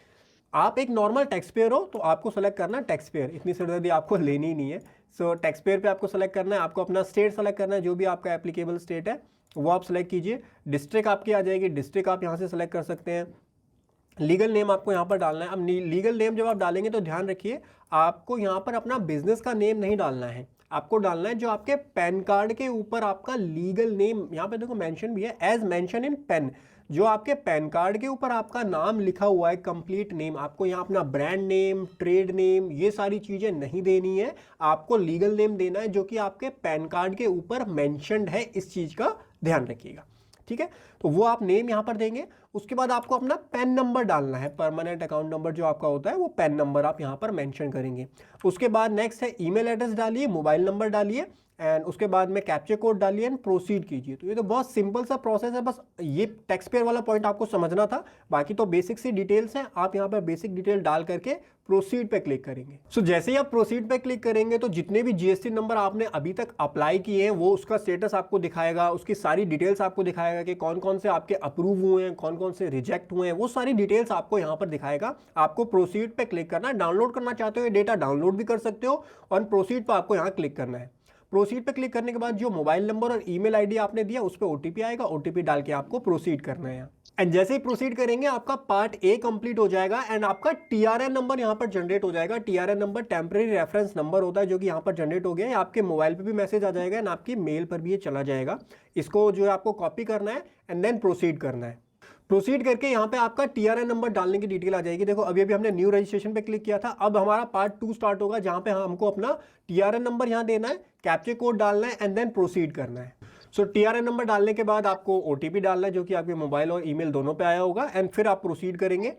आप एक नॉर्मल टैक्स पेयर हो तो आपको सेलेक्ट करना है टैक्स पेयर, इतनी सिरदर्दी आपको लेनी ही नहीं है। सो टैक्स पेयर पे आपको सेलेक्ट करना है, आपको अपना स्टेट सेलेक्ट करना है, जो भी आपका एप्लीकेबल स्टेट है वो आप सेलेक्ट कीजिए। डिस्ट्रिक्ट आपकी आ जाएगी, डिस्ट्रिक्ट आप यहाँ से सेलेक्ट कर सकते हैं। लीगल नेम आपको यहाँ पर डालना है। अब लीगल नेम जब आप डालेंगे तो ध्यान रखिए, आपको यहाँ पर अपना बिजनेस का नेम नहीं डालना है, आपको डालना है जो आपके पैन कार्ड के ऊपर आपका लीगल नेम, यहाँ पे देखो मेंशन भी है, एज मेंशन इन पेन, जो आपके पैन कार्ड के ऊपर आपका नाम लिखा हुआ है, कंप्लीट नेम। आपको यहाँ अपना ब्रांड नेम, ट्रेड नेम, ये सारी चीज़ें नहीं देनी है, आपको लीगल नेम देना है जो कि आपके पैन कार्ड के ऊपर मेंशन्ड है। इस चीज़ का ध्यान रखिएगा, ठीक है। तो वो आप नेम यहाँ पर देंगे। उसके बाद आपको अपना पैन नंबर डालना है, परमानेंट अकाउंट नंबर जो आपका होता है वो पैन नंबर आप यहाँ पर मेंशन करेंगे। उसके बाद नेक्स्ट है ईमेल एड्रेस डालिए, मोबाइल नंबर डालिए, एंड उसके बाद में कैप्चा कोड डालिए एंड प्रोसीड कीजिए। तो ये तो बहुत सिंपल सा प्रोसेस है, बस ये टैक्स पेयर वाला पॉइंट आपको समझना था, बाकी तो बेसिक सी डिटेल्स हैं। आप यहाँ पर बेसिक डिटेल डाल करके प्रोसीड पे क्लिक करेंगे। सो जैसे ही आप प्रोसीड पे क्लिक करेंगे तो जितने भी GST नंबर आपने अभी तक अप्लाई किए हैं वो उसका स्टेटस आपको दिखाएगा, उसकी सारी डिटेल्स आपको दिखाएगा कि कौन कौन से आपके अप्रूव हुए हैं, कौन कौन से रिजेक्ट हुए हैं, वो सारी डिटेल्स आपको यहाँ पर दिखाएगा। आपको प्रोसीड पे क्लिक करना है। डाउनलोड करना चाहते हो डेटा डाउनलोड भी कर सकते हो, और प्रोसीड पर आपको यहाँ क्लिक करना है। प्रोसीड पे क्लिक करने के बाद जो मोबाइल नंबर और ईमेल आईडी आपने दिया उस पर OTP आएगा, OTP डाल के आपको प्रोसीड करना है। एंड जैसे ही प्रोसीड करेंगे आपका पार्ट A कंप्लीट हो जाएगा एंड आपका TRN नंबर यहाँ पर जनरेट हो जाएगा। TRN number temporary reference number होता है जो कि यहाँ पर जनरेट हो गया है। आपके मोबाइल पे भी मैसेज आ जाएगा एंड आपकी मेल पर भी ये चला जाएगा। इसको जो है आपको कॉपी करना है एंड देन प्रोसीड करना है। प्रोसीड करके यहाँ पे आपका TRN नंबर डालने की डिटेल आ जाएगी। देखो अभी हमने न्यू रजिस्ट्रेशन पे क्लिक किया था, अब हमारा पार्ट 2 स्टार्ट होगा जहाँ पे हमको अपना TRN नंबर यहाँ देना है, कैप्चा कोड डालना है एंड देन प्रोसीड करना है। सो TRN नंबर डालने के बाद आपको OTP डालना है जो कि आपके मोबाइल और ईमेल दोनों पे आया होगा एंड फिर आप प्रोसीड करेंगे।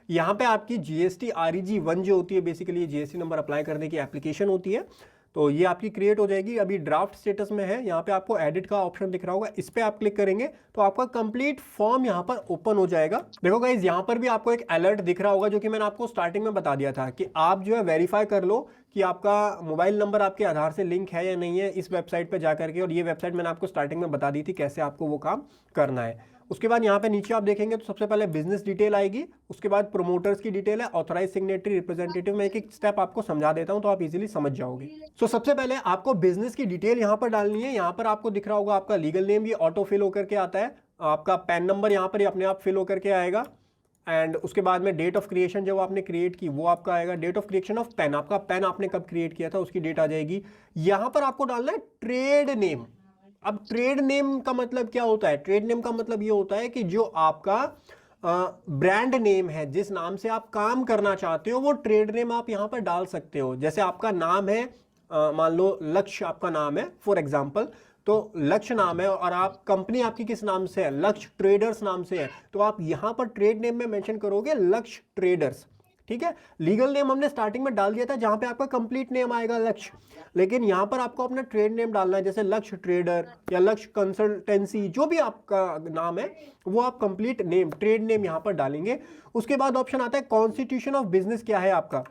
यहाँ पे आपकी GST REG 1 जो होती है, बेसिकली GST नंबर अप्लाई करने की एप्लीकेशन होती है, तो ये आपकी क्रिएट हो जाएगी। अभी ड्राफ्ट स्टेटस में है। यहाँ पे आपको एडिट का ऑप्शन दिख रहा होगा, इस पे आप क्लिक करेंगे तो आपका कंप्लीट फॉर्म यहाँ पर ओपन हो जाएगा। देखो गाइज, यहाँ पर भी आपको एक अलर्ट दिख रहा होगा, जो कि मैंने आपको स्टार्टिंग में बता दिया था कि आप जो है वेरीफाई कर लो कि आपका मोबाइल नंबर आपके आधार से लिंक है या नहीं है, इस वेबसाइट पर जाकर के। और ये वेबसाइट मैंने आपको स्टार्टिंग में बता दी थी कैसे आपको वो काम करना है। उसके बाद यहाँ पे नीचे आप देखेंगे तो सबसे पहले बिजनेस डिटेल आएगी, उसके बाद प्रोमोटर्स की डिटेल है, ऑथराइज सिग्नेटरी, रिप्रेजेंटेटिव। मैं एक एक स्टेप आपको समझा देता हूँ तो आप इजीली समझ जाओगे। सो सबसे पहले आपको बिजनेस की डिटेल यहाँ पर डालनी है। यहाँ पर आपको दिख रहा होगा आपका लीगल नेम, ये ऑटो फिल होकर के आता है। आपका पैन नंबर यहाँ पर अपने आप फिल होकर के आएगा। एंड उसके बाद में डेट ऑफ क्रिएशन जब आपने क्रिएट की वो आपका आएगा। Date of creation of PAN, आपका पैन आपने कब क्रिएट किया था उसकी डेट आ जाएगी। यहाँ पर आपको डालना है ट्रेड नेम। अब ट्रेड नेम का मतलब क्या होता है? ट्रेड नेम का मतलब ये होता है कि जो आपका ब्रांड नेम है, जिस नाम से आप काम करना चाहते हो, वो ट्रेड नेम आप यहां पर डाल सकते हो। जैसे आपका नाम है, मान लो लक्ष्य आपका नाम है फॉर एग्जांपल, तो लक्ष्य नाम है और आप कंपनी आपकी किस नाम से है? लक्ष्य ट्रेडर्स नाम से है, तो आप यहां पर ट्रेड नेम में मेंशन करोगे लक्ष्य ट्रेडर्स। ठीक है। लीगल नेम हमने स्टार्टिंग में डाल दिया था जहां पे आपका कंप्लीट नेम आएगा लक्ष्य, लेकिन यहां पर आपको अपना ट्रेड नेम डालना है, जैसे लक्ष्य ट्रेडर या लक्ष्य कंसल्टेंसी, जो भी आपका नाम है वो आप कंप्लीट नेम, ट्रेड नेम यहां पर डालेंगे। उसके बाद ऑप्शन आता है कॉन्स्टिट्यूशन ऑफ बिजनेस क्या है आपका।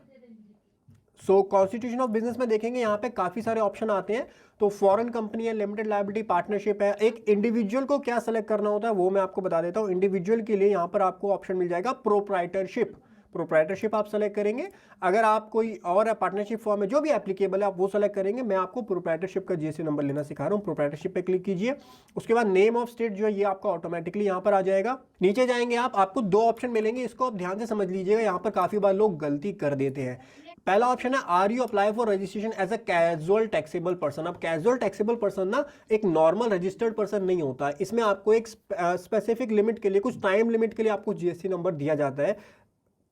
सो कॉन्स्टिट्यूशन ऑफ बिजनेस में देखेंगे यहाँ पे काफी सारे ऑप्शन आते हैं। तो फॉरेन कंपनी है, लिमिटेड लायबिलिटी, पार्टनरशिप है। एक इंडिविजुअल को क्या सेलेक्ट करना होता है वो मैं आपको बता देता हूँ। इंडिविजुअल के लिए यहाँ पर आपको ऑप्शन मिल जाएगा प्रोप्राइटरशिप। प्रोप्राइटरशिप आप सेलेक्ट करेंगे। अगर आप कोई और पार्टनरशिप फॉर्म है जो भी एप्लीकेबल है आप वो सेलेक्ट करेंगे। मैं आपको प्रोप्राइटरशिप का जीएसटी नंबर लेना सिखा रहा हूं। प्रोप्राइटरशिप पे क्लिक कीजिए। उसके बाद नेम ऑफ स्टेट जो है ये आपका ऑटोमेटिकली यहां पर आ जाएगा। नीचे जाएंगे आपको दो ऑप्शन मिलेंगे, इसको आप ध्यान से समझ लीजिएगा। यहां पर काफी बार लोग गलती कर देते हैं। पहला ऑप्शन है are you apply for registration as a casual taxable person. अब कैजुअल टैक्सेबल पर्सन ना एक नॉर्मल रजिस्टर्ड पर्सन नहीं होता। इसमें आपको एक स्पेसिफिक लिमिट के लिए, कुछ टाइम लिमिट के लिए आपको जीएसटी नंबर दिया जाता है।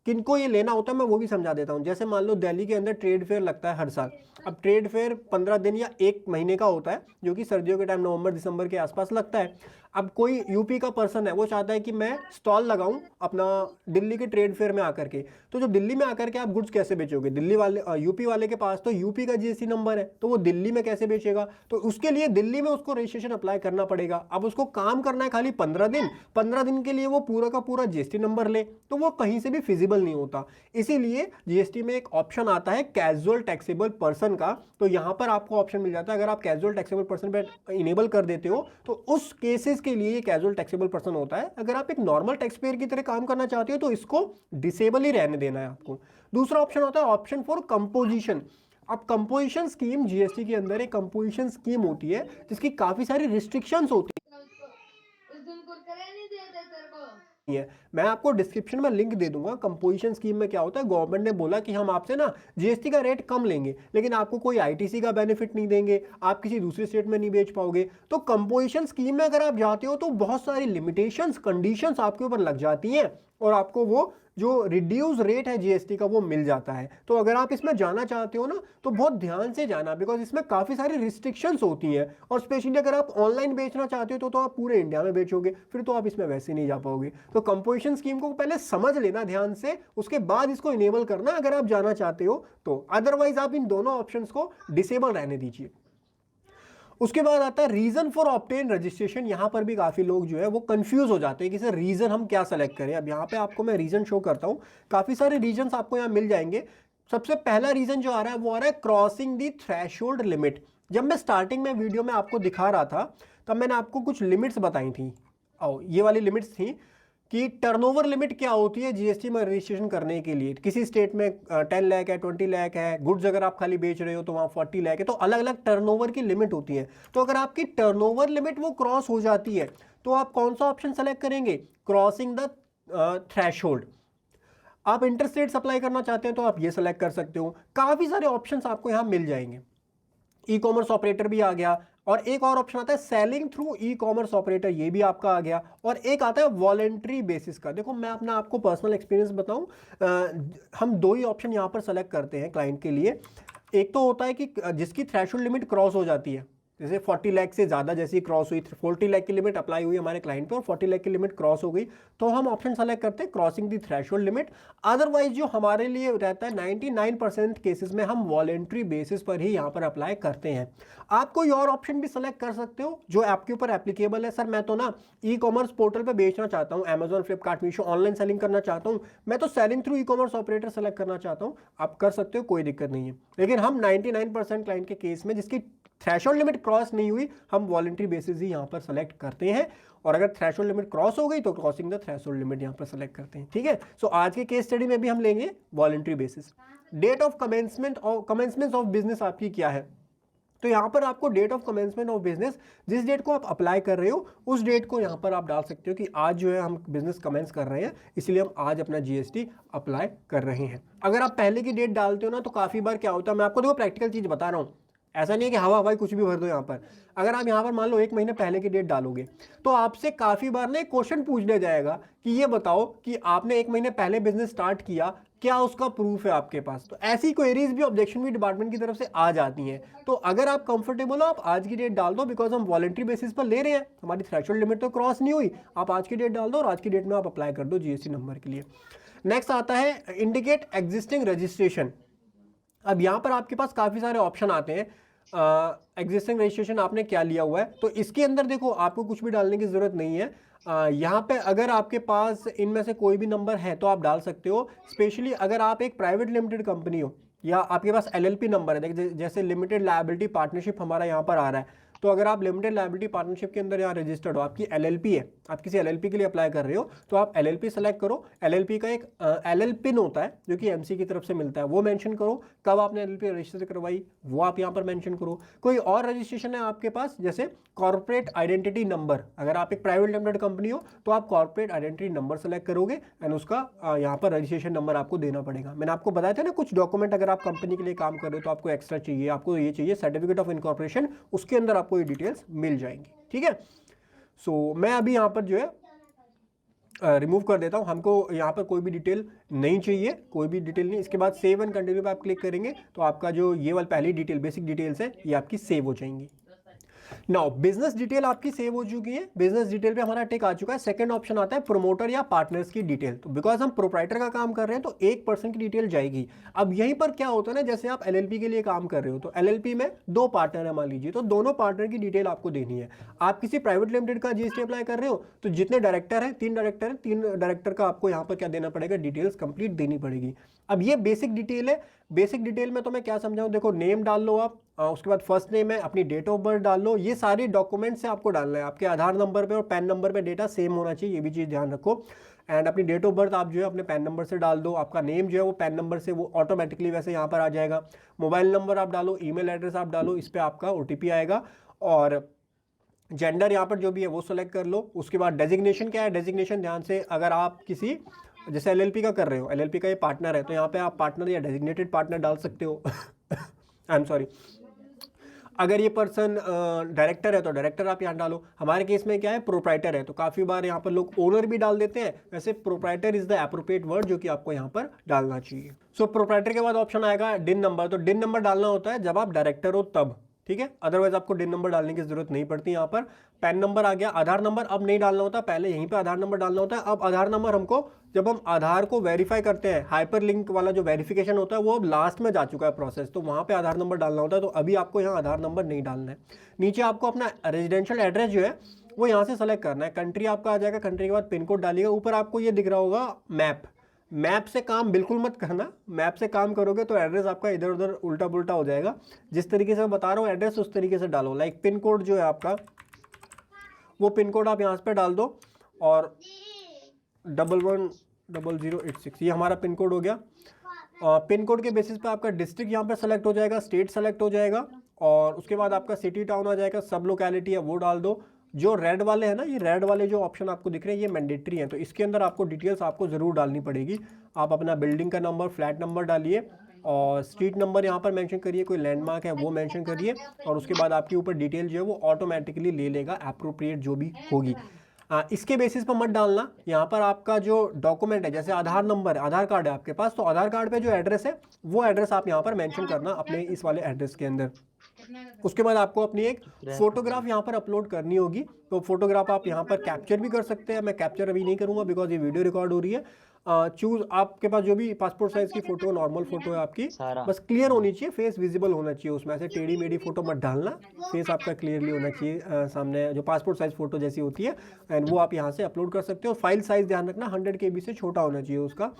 किनको ये लेना होता है मैं वो भी समझा देता हूँ। जैसे मान लो दिल्ली के अंदर ट्रेड फेयर लगता है हर साल। अब ट्रेड फेयर 15 दिन या एक महीने का होता है, जो कि सर्दियों के टाइम नवंबर दिसंबर के आसपास लगता है। अब कोई यूपी का पर्सन है, वो चाहता है कि मैं स्टॉल लगाऊं अपना दिल्ली के ट्रेड फेयर में आकर के। तो जो दिल्ली में आकर के आप गुड्स कैसे बेचोगे? दिल्ली वाले यूपी वाले के पास तो यूपी का जीएसटी नंबर है, तो वो दिल्ली में कैसे बेचेगा? तो उसके लिए दिल्ली में उसको रजिस्ट्रेशन अप्लाई करना पड़ेगा। अब उसको काम करना है खाली 15 दिन, 15 दिन के लिए वो पूरा का पूरा जीएसटी नंबर ले, तो वो कहीं से भी फिजिबल नहीं होता। इसीलिए जीएसटी में एक ऑप्शन आता है कैजुअल टैक्सेबल पर्सन का। तो यहां पर आपको ऑप्शन मिल जाता है, अगर आप कैजुअल टैक्सेबल पर्सन पे इनेबल कर देते हो तो उस केसेस के लिए ये कैजुअल टैक्सेबल पर्सन होता है। अगर आप एक नॉर्मल टैक्स पेयर की तरह काम करना चाहते हो तो इसको डिसेबल ही रहने देना है आपको। दूसरा ऑप्शन होता है ऑप्शन फॉर कंपोजिशन। अब कंपोजिशन स्कीम, जीएसटी के अंदर एक कंपोजिशन स्कीम होती है जिसकी काफी सारी रिस्ट्रिक्शंस होती है। मैं आपको डिस्क्रिप्शन में लिंक दे दूंगा। कंपोजिशन स्कीम में क्या होता है, गवर्नमेंट ने बोला कि हम आपसे ना जीएसटी का रेट कम लेंगे, लेकिन आपको कोई आईटीसी का बेनिफिट नहीं देंगे, आप किसी दूसरे स्टेट में नहीं बेच पाओगे। तो कंपोजिशन स्कीम में अगर आप जाते हो तो बहुत सारी लिमिटेशंस, कंडीशंस आपके ऊपर लग जाती हैं और आपको वो जो रिड्यूस रेट है जीएसटी का वो मिल जाता है। तो अगर आप इसमें जाना चाहते हो ना तो बहुत ध्यान से जाना, बिकॉज इसमें काफ़ी सारी रिस्ट्रिक्शंस होती हैं। और स्पेशली अगर आप ऑनलाइन बेचना चाहते हो तो आप पूरे इंडिया में बेचोगे, फिर तो आप इसमें वैसे नहीं जा पाओगे। तो कंपोजिशन स्कीम को पहले समझ लेना ध्यान से, उसके बाद इसको इनेबल करना अगर आप जाना चाहते हो तो। अदरवाइज आप इन दोनों ऑप्शंस को डिसेबल रहने दीजिए। उसके बाद आता है रीजन फॉर ऑब्टेन रजिस्ट्रेशन। यहां पर भी काफी लोग जो है वो कंफ्यूज हो जाते हैं कि सर रीजन हम क्या सेलेक्ट करें। अब यहां पे आपको मैं रीजन शो करता हूं, काफी सारे रीजन आपको यहां मिल जाएंगे। सबसे पहला रीजन जो आ रहा है वो आ रहा है क्रॉसिंग दी थ्रेशोल्ड लिमिट। जब मैं स्टार्टिंग में वीडियो में आपको दिखा रहा था तब मैंने आपको कुछ लिमिट्स बताई थी, और ये वाली लिमिट्स थी कि टर्नओवर लिमिट क्या होती है जीएसटी में रजिस्ट्रेशन करने के लिए। किसी स्टेट में 10 लाख है, 20 लाख है, गुड्स अगर आप खाली बेच रहे हो तो वहाँ 40 लाख है। तो अलग अलग टर्नओवर की लिमिट होती है। तो अगर आपकी टर्नओवर लिमिट वो क्रॉस हो जाती है तो आप कौन सा ऑप्शन सेलेक्ट करेंगे? Crossing the threshold. आप इंटरस्टेट सप्लाई करना चाहते हैं तो आप ये सेलेक्ट कर सकते हो। काफ़ी सारे ऑप्शन आपको यहाँ मिल जाएंगे। ई कॉमर्स ऑपरेटर भी आ गया, और एक और ऑप्शन आता है selling through e commerce operator, ये भी आपका आ गया। और एक आता है वॉलेंट्री बेसिस का। देखो मैं अपना आपको पर्सनल एक्सपीरियंस बताऊं, हम दो ही ऑप्शन यहाँ पर सेलेक्ट करते हैं क्लाइंट के लिए। एक तो होता है कि जिसकी थ्रेशोल्ड लिमिट क्रॉस हो जाती है, जैसे 40 लाख से ज़्यादा जैसी क्रॉस हुई, 40 लाख की लिमिट अप्लाई हुई हमारे क्लाइंट पे और 40 लाख की लिमिट क्रॉस हो गई, तो हम ऑप्शन सेलेक्ट करते हैं क्रॉसिंग दी थ्रेशोल्ड लिमिट। अदरवाइज जो हमारे लिए रहता है 99% केसेस में हम वॉलेंट्री बेसिस पर ही यहाँ पर अप्लाई करते हैं। आप कोई और ऑप्शन भी सेलेक्ट कर सकते हो जो आपके ऊपर एप्लीकेबल है। सर मैं तो ना ई कॉमर्स पोर्टल पर बेचना चाहता हूँ, Amazon, Flipkart, Meesho, online selling करना चाहता हूँ, मैं तो selling through e commerce operator select करना चाहता हूँ, आप कर सकते हो, कोई दिक्कत नहीं है। लेकिन हम 99% क्लाइंट के केस में जिसकी थ्रेशोल्ड लिमिट क्रॉस नहीं हुई, हम वॉलंटरी बेसिस ही यहाँ पर सेलेक्ट करते हैं। और अगर थ्रेशोल्ड लिमिट क्रॉस हो गई तो क्रॉसिंग द थ्रेशोल्ड लिमिट यहाँ पर सेलेक्ट करते हैं। ठीक है, सो आज के केस स्टडी में भी हम लेंगे voluntary basis. Date of commencement of business आपकी क्या है, तो यहाँ पर आपको date of commencement of business, जिस डेट को आप अप्लाई कर रहे हो उस डेट को यहाँ पर आप डाल सकते हो कि आज जो है हम बिजनेस कमेंस कर रहे हैं, इसलिए हम आज अपना जीएसटी अप्लाई कर रहे हैं। अगर आप पहले की डेट डालते हो ना तो काफ़ी बार क्या होता है, मैं आपको देखो प्रैक्टिकल चीज़ बता रहा हूँ, ऐसा नहीं है कि हवा हवाई कुछ भी भर दो। यहाँ पर अगर आप यहाँ पर मान लो 1 महीने पहले की डेट डालोगे तो आपसे काफ़ी बार ना एक क्वेश्चन पूछने जाएगा कि ये बताओ कि आपने 1 महीने पहले बिजनेस स्टार्ट किया, क्या उसका प्रूफ है आपके पास। तो ऐसी क्वेरीज भी ऑब्जेक्शन भी डिपार्टमेंट की तरफ से आ जाती हैं। तो अगर आप कंफर्टेबल हो आप आज की डेट डाल दो, बिकॉज हम वॉलंटरी बेसिस पर ले रहे हैं, हमारी थ्रेशोल्ड लिमिट तो क्रॉस नहीं हुई, आप आज की डेट डाल दो और आज की डेट में आप अप्लाई कर दो जीएसटी नंबर के लिए। नेक्स्ट आता है इंडिकेट एग्जिस्टिंग रजिस्ट्रेशन। अब यहाँ पर आपके पास काफ़ी सारे ऑप्शन आते हैं। एग्जिस्टिंग रजिस्ट्रेशन आपने क्या लिया हुआ है, तो इसके अंदर देखो आपको कुछ भी डालने की ज़रूरत नहीं है। यहाँ पे अगर आपके पास इनमें से कोई भी नंबर है तो आप डाल सकते हो। स्पेशली अगर आप एक प्राइवेट लिमिटेड कंपनी हो या आपके पास एलएलपी नंबर है, जैसे लिमिटेड लायबिलिटी पार्टनरशिप हमारा यहाँ पर आ रहा है, तो अगर आप लिमिटेड लायबिलिटी पार्टनरशिप के अंदर यहाँ रजिस्टर्ड हो, आपकी एलएलपी है, आप किसी एलएलपी के लिए अप्लाई कर रहे हो, तो आप एलएलपी सेलेक्ट करो। एलएलपी का एक एलएल पिन होता है जो कि एमसी की तरफ से मिलता है, वो मेंशन करो। कब आपने एलएलपी रजिस्टर करवाई वो आप यहाँ पर मेंशन करो। कोई और रजिस्ट्रेशन है आपके पास, जैसे कॉर्पोरेट आइडेंटिटी नंबर, अगर आप एक प्राइवेट लिमिटेड कंपनी हो तो आप कॉर्पोरेट आइडेंटिटी नंबर सेलेक्ट करोगे एंड उसका यहाँ पर रजिस्ट्रेशन नंबर आपको देना पड़ेगा। मैंने आपको बताया था ना कुछ डॉक्यूमेंट अगर आप कंपनी के लिए काम कर रहे हो तो आपको एक्स्ट्रा चाहिए, आपको ये चाहिए सर्टिफिकेट ऑफ इनकॉर्पोरेशन, उसके अंदर आपको ये डिटेल्स मिल जाएंगी। ठीक है, सो मैं अभी यहाँ पर जो है रिमूव कर देता हूँ, हमको यहाँ पर कोई भी डिटेल नहीं चाहिए, कोई भी डिटेल नहीं। इसके बाद सेव एंड कंटिन्यू पे आप क्लिक करेंगे तो आपका जो ये वाली पहली डिटेल बेसिक डिटेल्स है ये आपकी सेव हो जाएंगी। नाउ बिजनेस डिटेल आपकी सेव हो चुकी है, बिजनेस डिटेल पे हमारा टिक आ चुका है। सेकंड ऑप्शन आता है प्रोमोटर या पार्टनर्स की डिटेल। तो बिकॉज हम प्रोप्राइटर का काम कर रहे हैं तो 1% की डिटेल जाएगी। अब यहीं पर क्या होता है ना, जैसे आप एलएलपी के लिए काम कर रहे हो तो एलएलपी में 2 पार्टनर है मान लीजिए, तो दोनों पार्टनर की डिटेल आपको देनी है। आप किसी प्राइवेट लिमिटेड का जीएसटी अप्लाई कर रहे हो तो जितने डायरेक्टर हैं, 3 डायरेक्टर हैं, 3 डायरेक्टर का आपको यहाँ पर क्या देना पड़ेगा, डिटेल्स कंप्लीट देनी पड़ेगी। अब ये बेसिक डिटेल है। बेसिक डिटेल में तो मैं क्या समझाऊं, देखो नेम डाल लो आप, उसके बाद फर्स्ट नेम है, अपनी डेट ऑफ बर्थ डाल लो, ये सारी डॉक्यूमेंट से आपको डालना है। आपके आधार नंबर पे और पैन नंबर पे डेटा सेम होना चाहिए, ये भी चीज़ ध्यान रखो। एंड अपनी डेट ऑफ बर्थ आप जो है अपने पैन नंबर से डाल दो, आपका नेम जो है वो पैन नंबर से वो ऑटोमेटिकली वैसे यहाँ पर आ जाएगा। मोबाइल नंबर आप डालो, ईमेल एड्रेस आप डालो, इस पर आपका ओटीपी आएगा। और जेंडर यहाँ पर जो भी है वो सेलेक्ट कर लो। उसके बाद डेजिग्नेशन क्या है, डेजिग्नेशन ध्यान से, अगर आप किसी जैसे एलएलपी का कर रहे हो, एलएलपी का ये पार्टनर है तो यहाँ पे आप पार्टनर या डेजिग्नेटेड पार्टनर डाल सकते हो। आई एम सॉरी, अगर ये पर्सन डायरेक्टर है तो डायरेक्टर आप यहाँ डालो। हमारे केस में क्या है, प्रोप्राइटर है, तो काफ़ी बार यहाँ पर लोग ओनर भी डाल देते हैं, वैसे proprietor is the appropriate word जो कि आपको यहाँ पर डालना चाहिए। सो प्रोप्राइटर के बाद ऑप्शन आएगा डिन नंबर। तो डिन नंबर डालना होता है जब आप डायरेक्टर हो तब, ठीक है, अदरवाइज आपको डिन नंबर डालने की जरूरत नहीं पड़ती। यहाँ पर पैन नंबर आ गया। आधार नंबर अब नहीं डालना होता, पहले यहीं पे आधार नंबर डालना होता है। अब आधार नंबर हमको, जब हम आधार को वेरीफाई करते हैं, हाइपर लिंक वाला जो वेरिफिकेशन होता है वो अब लास्ट में जा चुका है प्रोसेस, तो वहाँ पे आधार नंबर डालना होता है। तो अभी आपको यहाँ आधार नंबर नहीं डालना है। नीचे आपको अपना रेजिडेंशियल एड्रेस जो है वो यहाँ से सेलेक्ट करना है। कंट्री आपका आ जाएगा, कंट्री के बाद पिन कोड डालिएगा। ऊपर आपको ये दिख रहा होगा मैप, मैप से काम बिल्कुल मत करना। मैप से काम करोगे तो एड्रेस आपका इधर उधर उल्टा पुल्टा हो जाएगा। जिस तरीके से मैं बता रहा हूँ एड्रेस उस तरीके से डालो। लाइक पिन कोड जो है आपका, वो पिन कोड आप यहाँ पे डाल दो और 110086 ये हमारा पिन कोड हो गया। पिन कोड के बेसिस पे आपका डिस्ट्रिक्ट यहाँ पे सेलेक्ट हो जाएगा, स्टेट सेलेक्ट हो जाएगा और उसके बाद आपका सिटी टाउन आ जाएगा। सब लोकेलिटी है वो डाल दो। जो रेड वाले हैं ना, ये रेड वाले जो ऑप्शन आपको दिख रहे हैं ये मैंडेटरी हैं, तो इसके अंदर आपको डिटेल्स आपको ज़रूर डालनी पड़ेगी। आप अपना बिल्डिंग का नंबर, फ्लैट नंबर डालिए और स्ट्रीट नंबर यहाँ पर मेंशन करिए, कोई लैंडमार्क है वो मेंशन करिए और उसके बाद आपके ऊपर डिटेल जो है वो ऑटोमेटिकली ले लेगा एप्रोप्रिएट जो भी होगी। इसके बेसिस पर मत डालना। यहाँ पर आपका जो डॉक्यूमेंट है, जैसे आधार नंबर, आधार कार्ड है आपके पास, तो आधार कार्ड पे जो एड्रेस है वो एड्रेस आप यहाँ पर मेंशन करना अपने इस वाले एड्रेस के अंदर। उसके बाद आपको अपनी एक फोटोग्राफ यहाँ पर अपलोड करनी होगी। तो फोटोग्राफ आप यहाँ पर कैप्चर भी कर सकते हैं, मैं कैप्चर अभी नहीं करूँगा बिकॉज ये वीडियो रिकॉर्ड हो रही है। चूज आपके पास जो भी पासपोर्ट साइज की फोटो, नॉर्मल फोटो है आपकी, बस क्लियर होनी चाहिए, फेस विजिबल होना चाहिए उसमें, ऐसे टेढ़ी मेढ़ी फोटो मत डालना, फेस आपका क्लियरली होना चाहिए सामने, जो पासपोर्ट साइज फोटो जैसी होती है। एंड वो आप यहाँ से अपलोड कर सकते हो। फाइल साइज ध्यान रखना 100 KB से छोटा होना चाहिए उसका,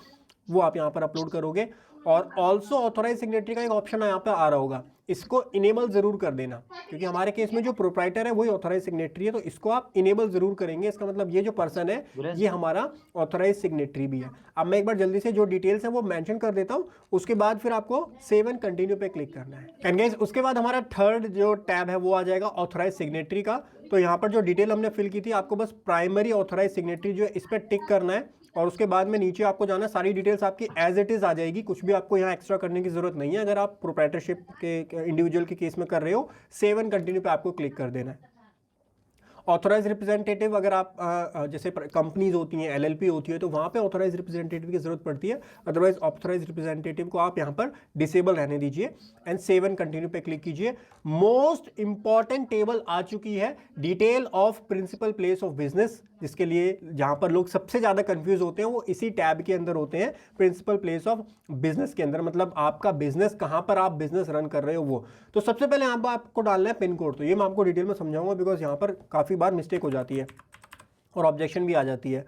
वो आप यहाँ पर अपलोड करोगे। और ऑल्सो ऑथोराइज सिग्नेटरी का एक ऑप्शन यहाँ पे आ रहा होगा, इसको इनेबल जरूर कर देना, क्योंकि हमारे केस में जो प्रोप्राइटर है वही ऑथोराइज सिग्नेटरी है, तो इसको आप इनेबल जरूर करेंगे। इसका मतलब ये जो पर्सन है ये हमारा ऑथोराइज सिग्नेटरी भी है। अब मैं एक बार जल्दी से जो डिटेल्स है वो मेंशन कर देता हूँ, उसके बाद फिर आपको सेव एंड कंटिन्यू पे क्लिक करना है। एंड गाइस उसके बाद हमारा थर्ड जो टैब है वो आ जाएगा ऑथोराइज सिग्नेटरी का। तो यहाँ पर जो डिटेल हमने फिल की थी, आपको बस प्राइमरी ऑथोराइज सिग्नेटरी जो है इस पर टिक करना है, और उसके बाद में नीचे आपको जाना, सारी डिटेल्स आपकी एज इट इज आ जाएगी, कुछ भी आपको यहाँ एक्स्ट्रा करने की जरूरत नहीं है। अगर आप प्रोप्राइटरशिप के इंडिविजुअल के केस में कर रहे हो, सेव एंड कंटिन्यू पे आपको क्लिक कर देना है। ऑथोराइज रिप्रेजेंटेटिव, अगर आप जैसे कंपनीज होती हैं, LLP होती है, तो वहाँ पे ऑथोराइज रिप्रेजेंटेटिव की जरूरत पड़ती है। अदरवाइज ऑथोराइज रिप्रेजेंटेटिव को आप यहाँ पर डिसेबल रहने दीजिए एंड सेव एंड कंटिन्यू पे क्लिक कीजिए। मोस्ट इंपॉर्टेंट टेबल आ चुकी है, detail of principal place of business, जिसके लिए जहाँ पर लोग सबसे ज़्यादा कंफ्यूज होते हैं वो इसी टैब के अंदर होते हैं, प्रिंसिपल प्लेस ऑफ बिजनेस के अंदर, मतलब आपका बिजनेस कहाँ पर आप बिजनेस रन कर रहे हो वो। तो सबसे पहले यहाँ पर आपको डालना है पिन कोड। तो ये मैं आपको डिटेल में समझाऊंगा बिकॉज यहाँ पर काफ़ी बार मिस्टेक हो जाती है और ऑब्जेक्शन भी आ जाती है।